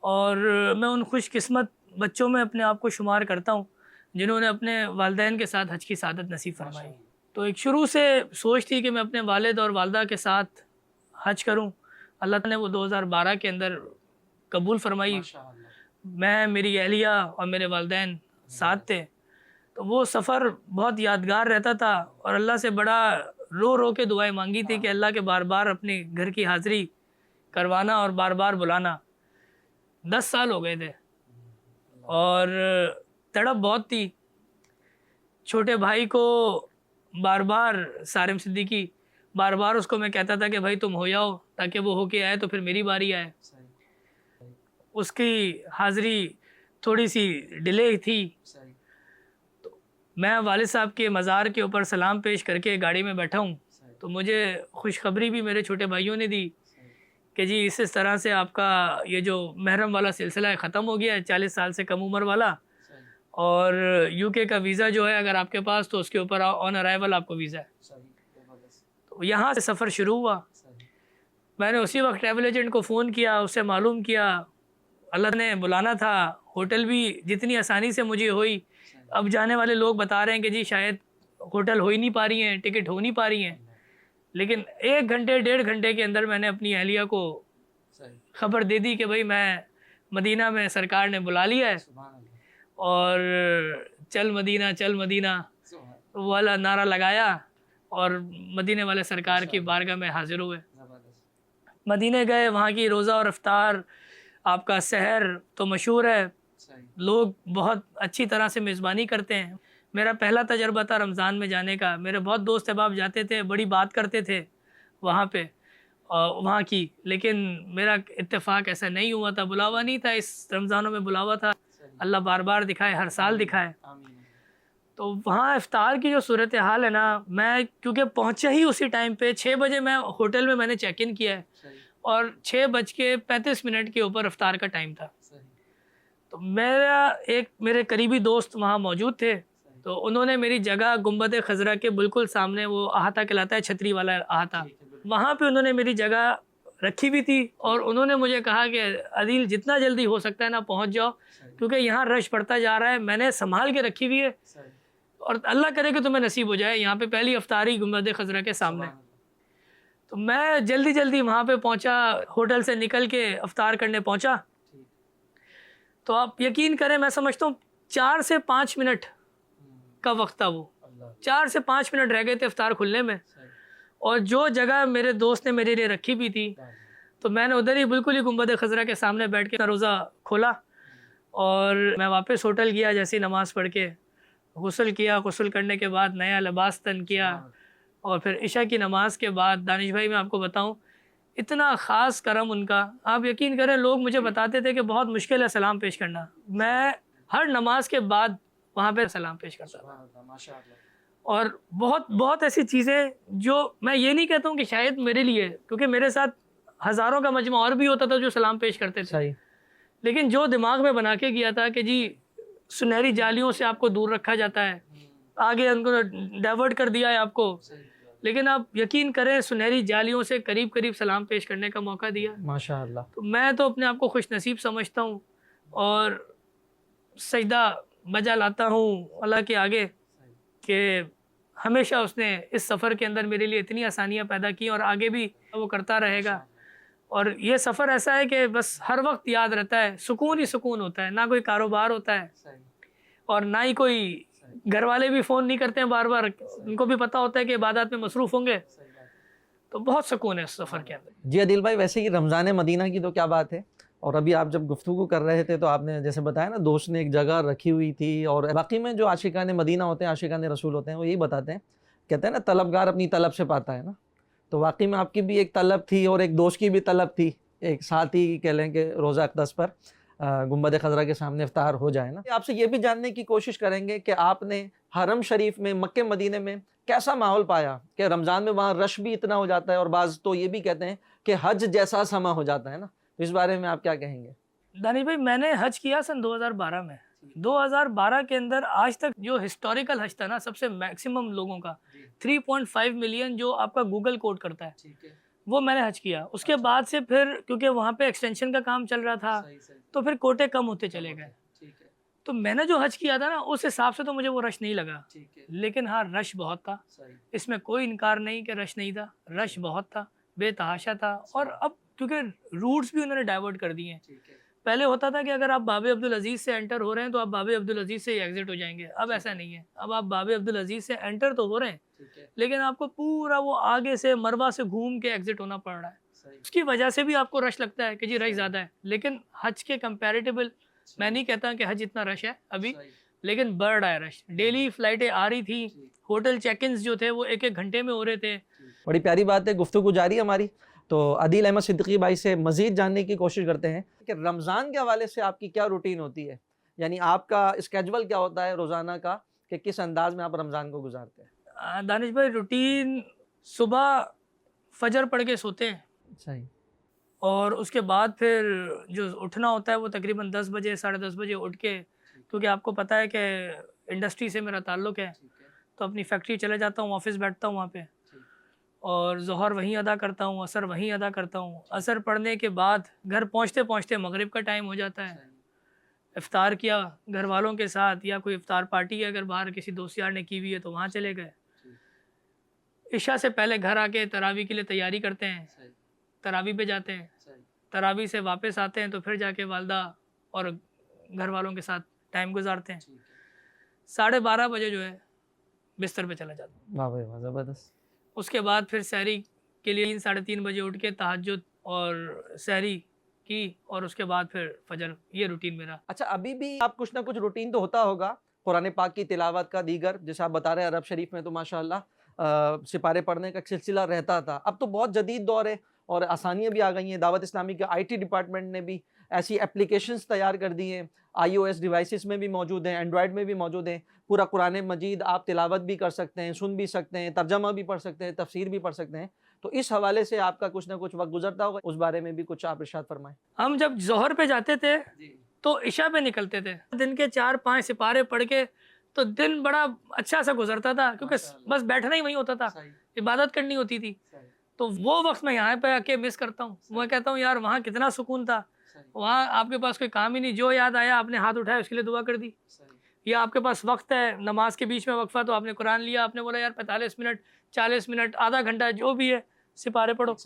और मैं उन खुशकिस्मत बच्चों में अपने आप को शुमार करता हूँ जिन्होंने अपने वालिदैन के साथ हज की सादत नसीब फरमाई। तो एक शुरू से सोच थी कि मैं अपने वालिद और वालदा के साथ हज करूँ। अल्लाह ने वो 2012 के अंदर कबूल फरमाई। मैं, मेरी अहलिया और मेरे वालिदैन साथ थे। तो वो सफ़र बहुत यादगार रहता था और अल्लाह से बड़ा रो रो के दुआएं मांगी थी कि अल्लाह के बार बार अपने घर की हाज़िरी करवाना और बार बार बुलाना। 10 साल हो गए थे और तड़प बहुत थी। छोटे भाई को बार बार, सारिम सिद्दीकी, बार बार उसको मैं कहता था कि भाई तुम हो जाओ ताकि वो होके आए तो फिर मेरी बारी आए। उसकी हाज़िरी थोड़ी सी डिले थी। तो मैं वालिद साहब के मज़ार के ऊपर सलाम पेश करके गाड़ी में बैठा हूँ, तो मुझे खुशखबरी भी मेरे छोटे भाइयों ने दी कि जी इस तरह से आपका ये जो महरम वाला सिलसिला है ख़त्म हो गया है, 40 साल से कम उम्र वाला, और यूके का वीज़ा जो है अगर आपके पास तो उसके ऊपर ऑन अराइवल आपको वीज़ा है। तो यहाँ से सफ़र शुरू हुआ। मैंने उसी वक्त ट्रैवल एजेंट को फ़ोन किया, उससे मालूम किया, अल्लाह ने बुलाना था। होटल भी जितनी आसानी से मुझे हुई, अब जाने वाले लोग बता रहे हैं कि जी शायद होटल हो ही नहीं पा रही हैं, टिकट हो नहीं पा रही हैं, लेकिन 1 घंटे 1.5 घंटे के अंदर मैंने अपनी अहलिया को ख़बर दे दी कि भाई मैं मदीना में सरकार ने बुला लिया है और चल मदीना वाला नारा लगाया और मदीने वाले सरकार की बारगाह में हाजिर हुए। मदीने गए, वहाँ की रोज़ा और इफ्तार, आपका सहर तो मशहूर है, लोग बहुत अच्छी तरह से मेज़बानी करते हैं। मेरा पहला तजर्बा था रमज़ान में जाने का। मेरे बहुत दोस्त अहबाब जाते थे, बड़ी बात करते थे वहाँ पे वहाँ की, लेकिन मेरा इत्तेफाक ऐसा नहीं हुआ था। बुलावा नहीं था इस रमज़ानों में, बुलावा था अल्लाह बार बार दिखाए, हर साल दिखाए। तो वहाँ इफ्तार की जो सूरत हाल है ना, मैं क्योंकि पहुँचा ही उसी टाइम पे 6 बजे, मैं होटल में मैंने चेक इन किया है और 6:35 के ऊपर इफ्तार का टाइम था। तो मेरे करीबी दोस्त वहाँ मौजूद थे, तो उन्होंने मेरी जगह गुंबद खजरा के बिल्कुल सामने, वो अहाता कहलाता है, छतरी वाला अहाता, वहाँ पे उन्होंने मेरी जगह रखी हुई थी और उन्होंने मुझे कहा कि अदील जितना जल्दी हो सकता है ना पहुँच जाओ, क्योंकि यहाँ रश बढ़ता जा रहा है। मैंने संभाल के रखी हुई है और अल्लाह करे कि तुम्हें नसीब हो जाए। यहाँ पे पहली अफ्तारी गुंबद खजरा के सामने। तो मैं जल्दी जल्दी वहाँ पे पहुँचा, होटल से निकल के अफ्तार करने पहुँचा। तो आप यकीन करें, मैं समझता हूँ 4 से 5 मिनट का वक्त था वो, 4 से 5 मिनट रह गए थे इफ्तार खुलने में। और जो जगह मेरे दोस्त ने मेरे लिए रखी भी थी, तो मैंने उधर ही बिल्कुल ही गुंबद खजरा के सामने बैठ के रोज़ा खोला और मैं वापस होटल गया। जैसे नमाज़ पढ़ के गुस्ल किया, गुस्ल करने के बाद नया लिबास तन किया और फिर इशा की नमाज़ के बाद, दानिश भाई मैं आपको बताऊं, इतना ख़ास करम उनका, आप यकीन करें, लोग मुझे बताते थे कि बहुत मुश्किल है सलाम पेश करना। मैं हर नमाज के बाद वहाँ पे सलाम पेश करता था। और बहुत बहुत ऐसी चीज़ें जो मैं ये नहीं कहता हूँ कि शायद मेरे लिए, क्योंकि मेरे साथ हज़ारों का मजमा और भी होता था जो सलाम पेश करते थे, लेकिन जो दिमाग में बना के गया था कि जी सुनहरी जालियों से आपको दूर रखा जाता है, आगे उनको डाइवर्ट कर दिया है आपको, लेकिन आप यकीन करें सुनहरी जालियों से करीब करीब सलाम पेश करने का मौका दिया, माशाअल्लाह। तो मैं तो अपने आप को खुश नसीब समझता हूँ और सजदा बजा लाता हूँ अल्लाह के आगे कि हमेशा उसने इस सफ़र के अंदर मेरे लिए इतनी आसानियाँ पैदा की और आगे भी वो करता रहेगा। और ये सफ़र ऐसा है कि बस हर वक्त याद रहता है, सुकून ही सुकून होता है, ना कोई कारोबार होता है और ना ही कोई, घर वाले भी फ़ोन नहीं करते हैं बार बार, उनको भी पता होता है कि इबादत में मसरूफ़ होंगे, तो बहुत सुकून है इस सफ़र के अंदर। जी आदिल भाई, वैसे ही रमज़ान मदीना की तो क्या बात है, और अभी आप जब गुफ्तगू कर रहे थे तो आपने जैसे बताया ना, दोस्त ने एक जगह रखी हुई थी, और बाकी में जो आशिकान मदीना होते हैं, आशिकान रसूल होते हैं, वो यही बताते हैं, कहते हैं ना तलबगार अपनी तलब से पाता है ना। तो वाकई में आपकी भी एक तलब थी और एक दोस्त की भी तलब थी, एक साथ ही कह लें कि रोज़ा अक़दस पर गुंबद खजरा के सामने इफ्तार हो जाए ना। आपसे ये भी जानने की कोशिश करेंगे कि आपने हरम शरीफ में, मक्के मदीने में कैसा माहौल पाया, कि रमज़ान में वहाँ रश भी इतना हो जाता है और बाज़ तो ये भी कहते हैं कि हज जैसा समा हो जाता है ना, तो इस बारे में आप क्या कहेंगे? दानिश भाई, मैंने हज किया सन 2012 में। 2012 के अंदर आज तक जो हिस्टोरिकल हज था ना, सबसे मैक्सिमम लोगों का 3.5 मिलियन जो आपका गूगल कोड करता है, वो मैंने हज किया। उसके बाद से फिर क्योंकि वहाँ पे एक्सटेंशन का काम चल रहा था, तो फिर कोटे कम होते चले गए। तो मैंने जो हज किया था ना, उस हिसाब से तो मुझे वो रश नहीं लगा, लेकिन हाँ रश बहुत था, इसमें कोई इनकार नहीं कि रश नहीं था, रश बहुत था, बेतहाशा था। और अब क्योंकि रूट्स भी उन्होंने डाइवर्ट कर दिए हैं। पहले होता था कि अगर आप बाबे अब्दुल अजीज़ से एंटर हो रहे हैं तो आप बाबे अब्दुल अजीज़ से ही एग्जिट हो जाएंगे, अब ऐसा नहीं है। अब आप बाबे अब्दुल अजीज़ से एंटर तो हो रहे हैं, लेकिन आपको पूरा वो आगे से मरवा से घूम के एग्जिट होना पड़ रहा है। उसकी वजह से भी आपको रश लगता है कि जी रश ज़्यादा है, लेकिन हज के कंपैरेटिबल मैं नहीं कहता कि हज इतना रश है अभी, लेकिन बढ़ रहा है रश। डेली फ़्लाइटें आ रही थी, होटल चेक इन्स जो थे वो 1-1 घंटे में हो रहे थे। बड़ी प्यारी बात है, गुफ्तगू जारी हमारी। तो अदील अहमद सिद्दीकी भाई से मज़ीद जानने की कोशिश करते हैं कि रमज़ान के हवाले से आपकी क्या रूटीन होती है, यानी आपका स्केजुअल क्या होता है रोज़ाना का, कि किस अंदाज में आप रमज़ान को गुजारते हैं? दानिश भाई, रूटीन सुबह फजर पढ़ के सोते हैं, सही, और उसके बाद फिर जो उठना होता है वो तकरीबन 10 बजे 10:30 बजे उठ के, क्योंकि आपको पता है कि इंडस्ट्री से मेरा ताल्लुक़ है, तो अपनी फैक्ट्री चले जाता हूँ, ऑफिस बैठता हूँ वहाँ पे, और ज़ोहर वहीं अदा करता हूँ, असर वहीं अदा करता हूँ। असर पढ़ने के बाद घर पहुँचते पहुँचते मगरिब का टाइम हो जाता है। इफ़्तार किया घर वालों के साथ, या कोई इफ़्तार पार्टी है अगर बाहर किसी दोस्त यार ने की हुई है तो वहाँ चले गए। इशा से पहले घर आके तरावी के लिए तैयारी करते हैं, तरावी पे जाते हैं, तरावी से वापस आते हैं तो फिर जाके वालदा और घर वालों के साथ टाइम गुजारते हैं। 12:30 बजे जो है बिस्तर पे चला जाता हूँ। वाह भाई वाह, ज़बरदस्त। उसके बाद फिर सहरी के लिए 3 साढ़े 3 बजे उठ के तहज्जुद और सहरी की, और उसके बाद फिर फजर, ये रूटीन मेरा। अच्छा, अभी भी आप कुछ ना कुछ रूटीन तो होता होगा कुरान पाक की तिलावत का, दीगर जैसे आप बता रहे हैं अरब शरीफ में तो माशाअल्लाह सिपारे पढ़ने का सिलसिला रहता था। अब तो बहुत जदीद दौर है और आसानियाँ भी आ गई हैं। दावत इस्लामी के IT डिपार्टमेंट ने भी ऐसी एप्लीकेशंस तैयार कर दी हैं, iOS डिवाइसेस में भी मौजूद हैं, एंड्रॉयड में भी मौजूद हैं। पूरा कुरान मजीद आप तिलावत भी कर सकते हैं, सुन भी सकते हैं, तर्जमा भी पढ़ सकते हैं, तफसीर भी पढ़ सकते हैं। तो इस हवाले से आपका कुछ ना कुछ वक्त गुजरता होगा, उस बारे में भी कुछ आप इरशाद फरमाएं। हम जब जोहर पे जाते थे तो इशा पे निकलते थे, दिन के 4-5 सिपारे पढ़ के तो दिन बड़ा अच्छा सा गुजरता था, क्योंकि बस बैठना ही वहीं होता था, इबादत करनी होती थी। तो वो वक्त मैं यहाँ पे आके मिस करता हूँ। मैं कहता हूँ यार वहाँ कितना सुकून था, वहाँ आपके पास कोई काम ही नहीं, जो याद आया आपने हाथ उठाया उसके लिए दुआ कर दी, या आपके पास वक्त है नमाज के बीच में वक्फा तो आपने कुरान लिया, आपने बोला यार 45 मिनट 40 मिनट आधा घंटा जो भी है सिपारे पढ़ो।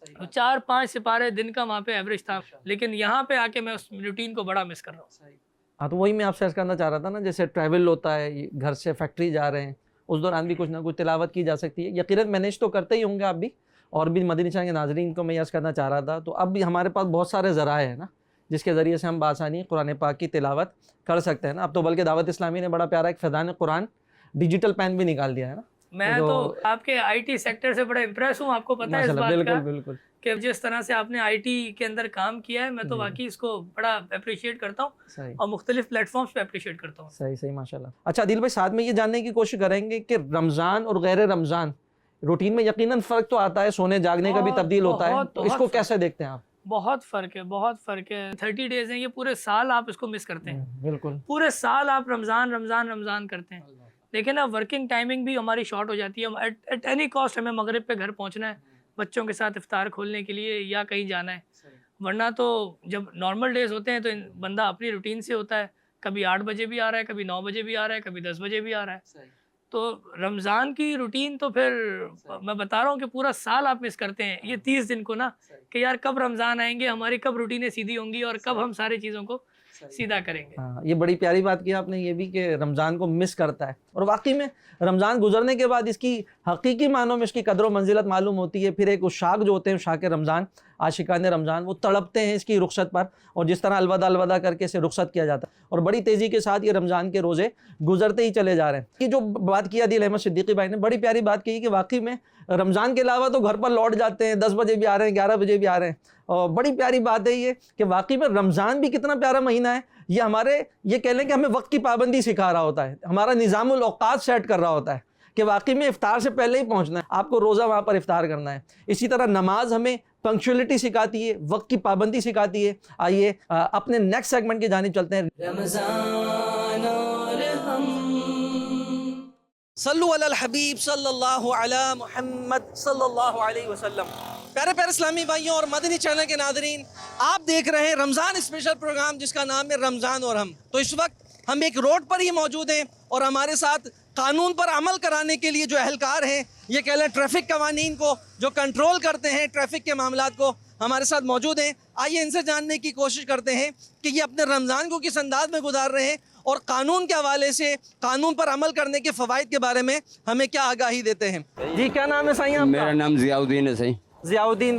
तो 4-5 सिपारे दिन का वहाँ पे एवरेज था, लेकिन यहाँ पे आके मैं उस रूटीन को बड़ा मिस कर रहा हूँ। हाँ, तो वही मैं आपसे अर्ज़ करना चाह रहा था ना, जैसे ट्रैवल होता है, घर से फैक्ट्री जा रहे हैं, उस दौरान भी कुछ ना कुछ तिलावत की जा सकती है। यकीनन मैनेज तो करते ही होंगे आप भी, और भी मदनी चैनल के नाज़रीन को मैं अर्ज़ करना चाह रहा था। तो अब भी हमारे पास बहुत सारे ज़राए हैं ना, जिसके ज़रिए से हम बासानी कुरान पाक की तिलावत कर सकते हैं ना। अब तो बल्कि दावत इस्लामी ने बड़ा प्यारा एक फ़ैज़ान कुरान डिजिटल पेन भी निकाल दिया है ना। मैं तो आपके IT सेक्टर से बड़ा इम्प्रेस हूँ, आपको पता है इस बात का, बिल्कुल कि जिस तरह से आपने IT के अंदर काम किया है, मैं तो वाकई इसको बड़ा अप्रिशिएट करता हूँ और मुख्तलिफ प्लेटफॉर्म्स पे अप्रिशिएट करता हूँ। सही माशाल्लाह। अच्छा आदिल भाई, साथ में ये जानने की कोशिश करेंगे कि रमज़ान और गैर रमज़ान रूटीन में यकीनन फ़र्क तो आता है, सोने जागने का भी तब्दील होता है, तो इसको कैसे देखते हैं आप? बहुत फ़र्क है, बहुत फ़र्क है। 30 डेज़ हैं, ये पूरे साल आप इसको मिस करते हैं। बिल्कुल, पूरे साल आप रमज़ान करते हैं। लेकिन अब वर्किंग टाइमिंग भी हमारी शॉर्ट हो जाती है। एट एनी कॉस्ट हमें मगरिब पे घर पहुंचना है, बच्चों के साथ इफ्तार खोलने के लिए या कहीं जाना है। वरना तो जब नॉर्मल डेज होते हैं तो बंदा अपनी रूटीन से होता है, कभी 8 बजे भी आ रहा है, कभी 9 बजे भी आ रहा है, कभी 10 बजे भी आ रहा है। तो रमज़ान की रूटीन तो फिर मैं बता रहा हूँ कि पूरा साल आप मिस करते हैं ये 30 दिन को ना, कि यार कब रमज़ान आएंगे, हमारी कब रूटीनें सीधी होंगी और कब हम सारी चीज़ों को सीधा करेंगे। हाँ, ये बड़ी प्यारी बात की आपने ये भी, कि रमज़ान को मिस करता है, और वाकई में रमज़ान गुजरने के बाद इसकी हकीकी मानों में इसकी कदर व मंजिलत मालूम होती है। फिर एक उशाक जो होते हैं, उशाक रमज़ान, आशिकान रमज़ान, वो तड़पते हैं इसकी रुखसत पर, और जिस तरह अलविदा करके इसे रुखसत किया जाता है, और बड़ी तेज़ी के साथ ये रमज़ान के रोज़े गुजरते ही चले जा रहे हैं। ये जो बात की आदिल अहमद सिद्दीकी भाई ने, बड़ी प्यारी बात की कि वाकई में रमज़ान के अलावा तो घर पर लौट जाते हैं, 10 बजे भी आ रहे हैं, 11 बजे भी आ रहे हैं। और बड़ी प्यारी बात है ये कि वाकई में रमज़ान भी कितना प्यारा महीना है। ये हमारे, ये कह लें कि हमें वक्त की पाबंदी सिखा रहा होता है, हमारा निज़ामुल औक़ात सेट कर रहा होता है कि वाकई में इफ्तार से पहले ही पहुंचना है, आपको रोज़ा वहाँ पर इफ्तार करना है। इसी तरह नमाज हमें पंक्चुअलिटी सिखाती है, वक्त की पाबंदी सिखाती है। आइए अपने नेक्स्ट सेगमेंट की जानिब चलते हैं। रमज़ान और हम सल्लु अलल हबीब सल्लल्लाहु अला मुहम्मद सल्लल्लाहु अलैहि वसल्लम। प्यारे प्यारे इस्लामी भाइयों और मदनी चैनल के नादरीन, आप देख रहे हैं रमज़ान स्पेशल प्रोग्राम जिसका नाम है रमज़ान और हम। तो इस वक्त हम एक रोड पर ही मौजूद हैं और हमारे साथ कानून पर अमल कराने के लिए जो अहलकार हैं, ये कह लें ट्रैफिक कवानीन को जो कंट्रोल करते हैं, ट्रैफिक के मामलात को, हमारे साथ मौजूद हैं। आइए इनसे जानने की कोशिश करते हैं कि ये अपने रमज़ान को किस अंदाज में गुजार रहे हैं और कानून के हवाले से कानून पर अमल करने के फ़वाइद के बारे में हमें क्या आगाही देते हैं। जी, क्या नाम है साईं आपका? मेरा नाम ज़ियाउद्दीन है साईं। ज़ियाउद्दीन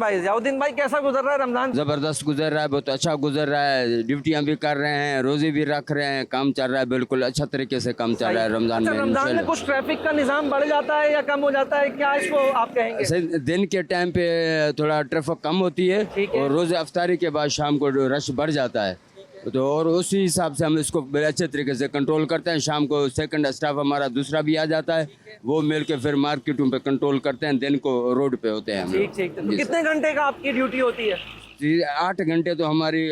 भाई कैसा गुजर रहा है रमज़ान? ज़बरदस्त गुजर रहा है, बहुत अच्छा गुजर रहा है। ड्यूटियाँ भी कर रहे हैं, रोज़े भी रख रहे हैं, काम चल रहा है, बिल्कुल अच्छा तरीके से काम चल रहा है रमज़ान में। रमज़ान में कुछ ट्रैफिक का निज़ाम बढ़ जाता है या कम हो जाता है, क्या इसको आप कहेंगे? दिन के टाइम पे थोड़ा ट्रैफिक कम होती है और रोज़े अफ्तारी के बाद शाम को रश बढ़ जाता है, तो और उसी हिसाब से हम इसको बड़े अच्छे तरीके से कंट्रोल करते हैं। शाम को सेकंड स्टाफ हमारा दूसरा भी आ जाता है, वो मिल के फिर मार्केटों पे कंट्रोल करते हैं। दिन को रोड पे होते हैं हम। ठीक। तो कितने घंटे का आपकी ड्यूटी होती है? 8 घंटे तो हमारी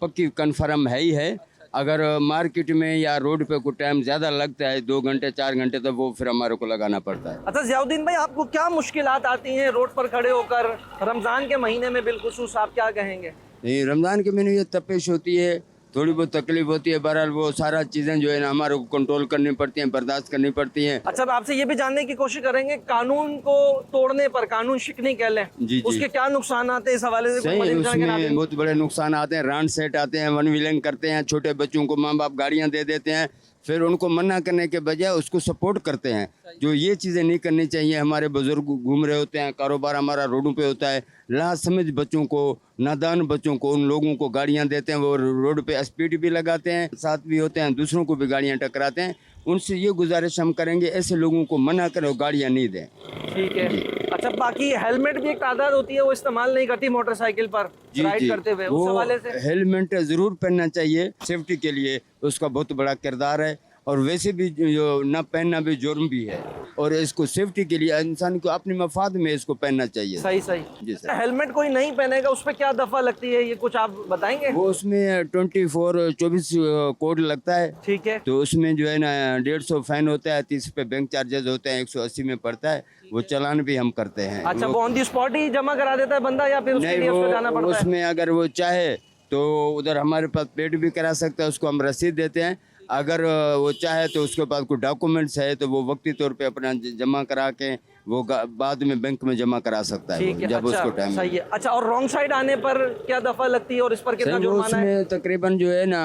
पक्की कन्फर्म है ही है। अगर मार्केट में या रोड पे कुछ टाइम ज़्यादा लगता है, 2 घंटे 4 घंटे, तो वो फिर हमारे को लगाना पड़ता है। अच्छा ज़ियाउद्दीन भाई, आपको क्या मुश्किलात आती हैं रोड पर खड़े होकर रमज़ान के महीने में? बिलखुसूस आप क्या कहेंगे? नहीं, रमज़ान के महीने ये तपिश होती है, थोड़ी बहुत तकलीफ होती है। बहरहाल वो सारा चीज़ें जो है ना हमारे को कंट्रोल करनी पड़ती हैं, बर्दाश्त करनी पड़ती हैं। अच्छा, आपसे ये भी जानने की कोशिश करेंगे, कानून को तोड़ने पर, कानून शिकनी कह लें, उसके क्या नुकसान आते हैं इस हवाले से? सही, उसमें बहुत बड़े नुकसान आते हैं। रान सेट आते हैं, वन व्हीलिंग करते हैं, छोटे बच्चों को माँ बाप गाड़ियाँ दे देते हैं, फिर उनको मना करने के बजाय उसको सपोर्ट करते हैं। जो ये चीज़ें नहीं करनी चाहिए। हमारे बुजुर्ग घूम रहे होते हैं, कारोबार हमारा रोडों पे होता है, लासमझ बच्चों को, नादान बच्चों को, उन लोगों को गाड़ियां देते हैं, वो रोड पे स्पीड भी लगाते हैं, साथ भी होते हैं, दूसरों को भी गाड़ियां टकराते हैं। उनसे ये गुजारिश हम करेंगे, ऐसे लोगों को मना करें और गाड़ियां नहीं दें। ठीक है। अच्छा, बाकी हेलमेट भी एक तादाद होती है वो इस्तेमाल नहीं करती मोटरसाइकिल पर राइड करते हुए, उस हवाले से हेलमेट ज़रूर पहनना चाहिए, सेफ्टी के लिए उसका बहुत बड़ा किरदार है। और वैसे भी जो न पहनना भी जुर्म भी है, और इसको सेफ्टी के लिए इंसान को अपने मफाद में इसको पहनना चाहिए। सही सही जी सर। हेलमेट कोई नहीं पहनेगा उस पर क्या दफा लगती है, ये कुछ आप बताएंगे? वो उसमें 24 कोड लगता है। ठीक है। तो उसमें जो है ना 150 फाइन होता है, 30 पे बैंक चार्जेस होते हैं, 180 में पड़ता है, वो चालान भी हम करते हैं। अच्छा, वो ऑन दी स्पॉट ही जमा करा देता है बंदा या फिर उसके लिए उसको जाना पड़ता है? उसमें अगर वो चाहे तो उधर हमारे पास पेड भी करा सकता है, उसको हम रसीद देते हैं। अगर वो चाहे तो उसके पास कोई डॉक्यूमेंट्स है तो वो वक्ती तौर पे अपना जमा करा के वो बाद में बैंक में जमा करा सकता है, ठीक है। जब अच्छा, उसको टाइम सही है। अच्छा, और रॉन्ग साइड आने पर क्या दफा लगती है और इस पर कितना जुर्माना है? उसमें तकरीबन जो है ना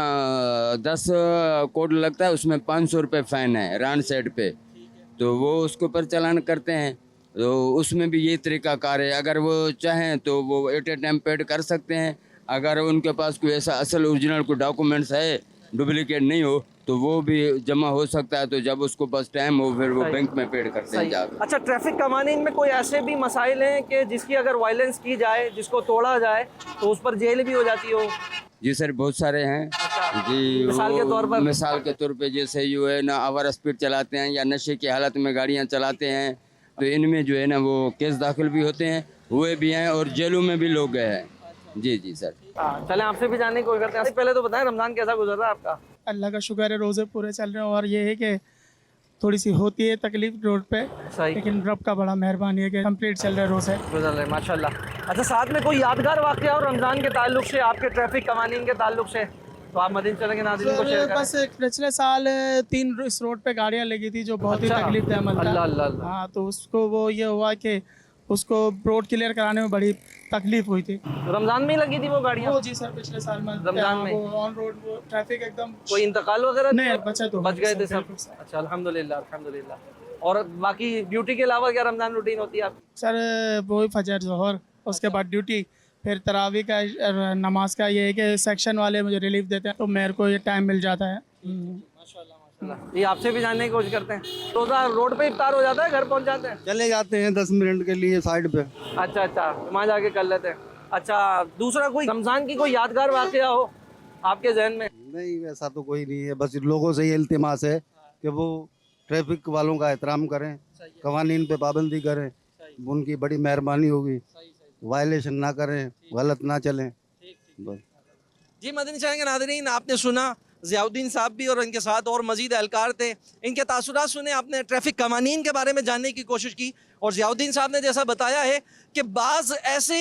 10 कोड लगता है, उसमें 500 रुपये फाइन है रॉन्ग साइड पे। तो वो उसके ऊपर चालान करते हैं। तो उसमें भी ये तरीकाकार है, अगर वो चाहें तो वो एट ए टाइम पेड कर सकते हैं। अगर उनके पास कोई ऐसा असल ओरिजिनल कोई डॉक्यूमेंट्स है, डुप्लीकेट नहीं हो, तो वो भी जमा हो सकता है। तो जब उसको पास टाइम हो फिर वो बैंक में पेड करते हैं जाकर। अच्छा, ट्रैफिक कवानीन में कोई ऐसे भी मसाइल हैं कि जिसकी अगर वायलेंस की जाए, जिसको तोड़ा जाए, तो उस पर जेल भी हो जाती हो? जी सर, बहुत सारे हैं। जी, मिसाल के तौर पे जैसे जो है ना ओवर स्पीड चलाते हैं या नशे की हालत में गाड़ियाँ चलाते हैं, तो इनमें जो है ना वो केस दाखिल भी होते हैं, हुए भी हैं, और जेलों में भी लोग गए हैं। जी जी सर। चले आपसे भी जानने की कोशिश करते हैं। पहले तो बताएं रमज़ान कैसा गुजर रहा है आपका? अल्लाह का शुक्र है, रोज़े पूरे चल रहे हैं। और ये है कि थोड़ी सी होती है तकलीफ रोड पे, लेकिन रब का बड़ा मेहरबानी है कि कंप्लीट चल रहे रोज़े गुजर रहे माशाल्लाह। अच्छा, साथ में कोई यादगार वाक़या और रमज़ान के ताल्लुक से, आपके ट्रैफिक कवानीन के ताल्लुक से, तो आप मदीना चले के नाज़रीन को शेयर करें। बस पिछले साल 3 इस रोड पे गाड़ियाँ लगी थी जो बहुत ही तकलीफ दे अमल था। हाँ, तो उसको वो ये हुआ कि उसको रोड क्लियर कराने में बड़ी तकलीफ हुई थी। रमज़ान में ही लगी थी वो गाड़ियाँ? जी सर, पिछले साल में रमज़ान में ऑन रोड वो ट्रैफिक एकदम। कोई इंतकाल वगैरह नहीं, बच गए थे सब? अच्छा, अल्हम्दुलिल्लाह अल्हम्दुलिल्लाह। और बाकी ड्यूटी के अलावा क्या रमज़ान रूटीन होती है आपकी? सर वही फजर जोहर, उसके बाद ड्यूटी, फिर तरावी का नमाज का। ये है कि सेक्शन वाले मुझे रिलीफ देते हैं तो मेरे को ये टाइम मिल जाता है। ये आपसे भी जानने की कोशिश करते हैं। रोज़ा रोड पे इफ्तार हो जाता है, घर पहुंच जाते हैं? चले जाते हैं 10 मिनट के लिए साइड पे। अच्छा अच्छा, वहाँ जाके कर लेते हैं। अच्छा, दूसरा कोई रमज़ान की कोई यादगार वाक़या हो आपके जहन में? नहीं, वैसा तो कोई नहीं है, बस लोगों से ये इल्तिमास है कि वो ट्रैफिक वालों का एहतराम करें, कवानीन पे पाबंदी करें, उनकी बड़ी मेहरबानी होगी। वायलेशन ना करें, गलत ना चलें बस। जी, मदनी चैनल के नाज़रीन, आपने सुना ज़ियाउद्दीन साहब भी और इनके साथ और मज़ीद एहलकार थे। इनके तासुरात सुने आपने, ट्रैफिक कवानीन के बारे में जानने की कोशिश की। और ज़ियाउद्दीन साहब ने जैसा बताया है कि बाज़ ऐसे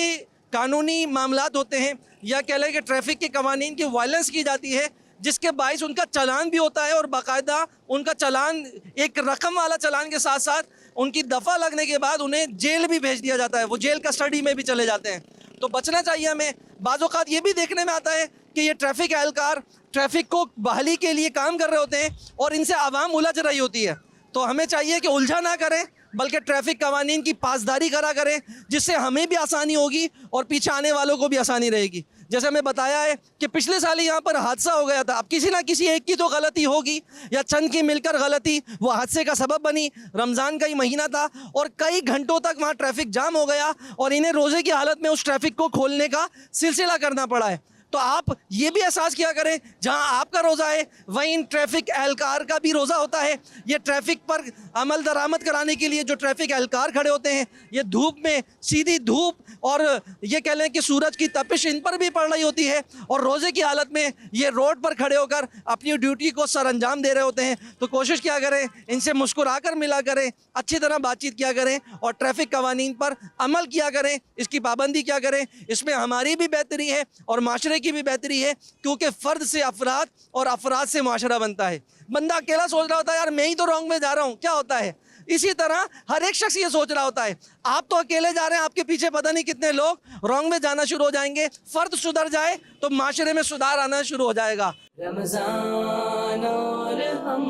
कानूनी मामलात होते हैं या कह लें कि ट्रैफिक के कवानीन की वायलेंस की जाती है, जिसके बाइस उनका चालान भी होता है, और बाकायदा उनका चालान एक रकम वाला चालान के साथ साथ उनकी दफ़ा लगने के बाद उन्हें जेल भी भेज दिया जाता है, वो जेल कस्टडी में भी चले जाते हैं। तो बचना चाहिए हमें। बाज़ औक़ात ये भी देखने में आता है कि ये ट्रैफिक एहलकार ट्रैफिक को बहाली के लिए काम कर रहे होते हैं और इनसे आवाम उलझ रही होती है। तो हमें चाहिए कि उलझा ना करें, बल्कि ट्रैफिक कवानीन की पासदारी करा करें, जिससे हमें भी आसानी होगी और पीछे आने वालों को भी आसानी रहेगी। जैसे हमें बताया है कि पिछले साल यहाँ पर हादसा हो गया था। अब किसी ना किसी एक की तो गलती होगी या चंद की मिलकर गलती वो हादसे का सबब बनी। रमज़ान का ही महीना था और कई घंटों तक वहाँ ट्रैफिक जाम हो गया और इन्हें रोज़े की हालत में उस ट्रैफिक को खोलने का सिलसिला करना पड़ा है। तो आप ये भी एहसास किया करें, जहां आपका रोज़ा है वहीं इन ट्रैफिक एहलकार का भी रोज़ा होता है। ये ट्रैफिक पर अमल दरामद कराने के लिए जो ट्रैफिक एहलकार खड़े होते हैं, ये धूप में, सीधी धूप और ये कह लें कि सूरज की तपिश इन पर भी पड़ रही होती है, और रोज़े की हालत में ये रोड पर खड़े होकर अपनी ड्यूटी को सर अंजाम दे रहे होते हैं। तो कोशिश किया करें, इनसे मुस्कुरा कर मिला करें, अच्छी तरह बातचीत किया करें और ट्रैफिक कवानीन पर अमल किया करें, इसकी पाबंदी किया करें। इसमें हमारी भी बेहतरी है और माशरे की भी बेहतरी है, क्योंकि फ़र्द से अफराद और अफराद से माशरा बनता है। बंदा अकेला सोच रहा होता है यार मैं ही तो रॉन्ग में जा रहा हूँ, क्या होता है, इसी तरह हर एक शख्स ये सोच रहा होता है। आप तो अकेले जा रहे हैं, आपके पीछे पता नहीं कितने लोग रॉन्ग में जाना शुरू हो जाएंगे। फर्द सुधर जाए तो माशरे में सुधार आना शुरू हो जाएगा। रमजान और हम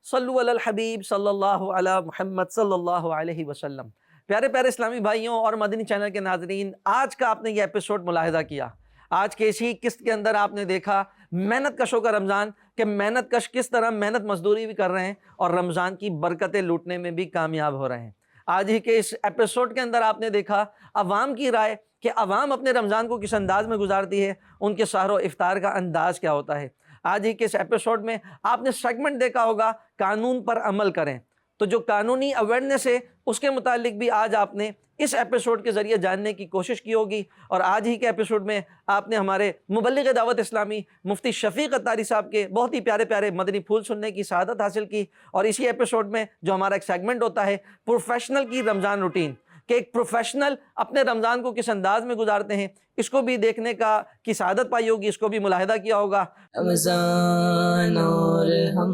सल्लु अलल हबीब सल्लल्लाहु अला मुहम्मद सल्लल्लाहु अलैहि वसल्लम। प्यारे प्यारे इस्लामी भाइयों और मदनी चैनल के नाजरीन, आज का आपने ये एपिसोड मुलाहिजा किया। आज के इसी किस्त के अंदर आपने देखा मेहनत कशों का रमज़ान, कि मेहनत कश किस तरह मेहनत मजदूरी भी कर रहे हैं और रमज़ान की बरकतें लूटने में भी कामयाब हो रहे हैं। आज ही के इस एपिसोड के अंदर आपने देखा अवाम की राय कि अवाम अपने रमज़ान को किस अंदाज में गुजारती है, उनके सहरो इफ्तार का अंदाज क्या होता है। आज ही के इस एपिसोड में आपने सेगमेंट देखा होगा कानून पर अमल करें, तो जो कानूनी अवेयरनेस है उसके मुतालिक भी आज आपने इस एपिसोड के ज़रिए जानने की कोशिश की होगी। और आज ही के एपिसोड में आपने हमारे मुबल्लिग़ दावत इस्लामी मुफ्ती शफ़ीक़ अत्तारी साहब के बहुत ही प्यारे प्यारे मदनी फूल सुनने की सआदत हासिल की। और इसी एपिसोड में जो हमारा एक सेगमेंट होता है प्रोफेशनल की रमज़ान रूटीन, कि एक प्रोफेशनल अपने रमज़ान को किस अंदाज में गुजारते हैं, इसको भी देखने की सआदत पाई होगी, इसको भी मुलाहिदा किया होगा। रमजान और हम,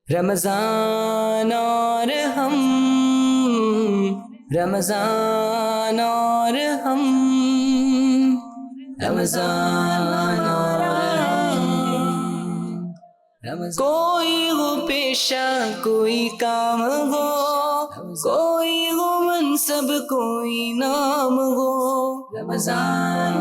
रमजान और हम, रमजान और हम, रमजान और हम। कोई हो पेशा कोई काम हो, कोई हो मनसब कोई नाम हो, रमजान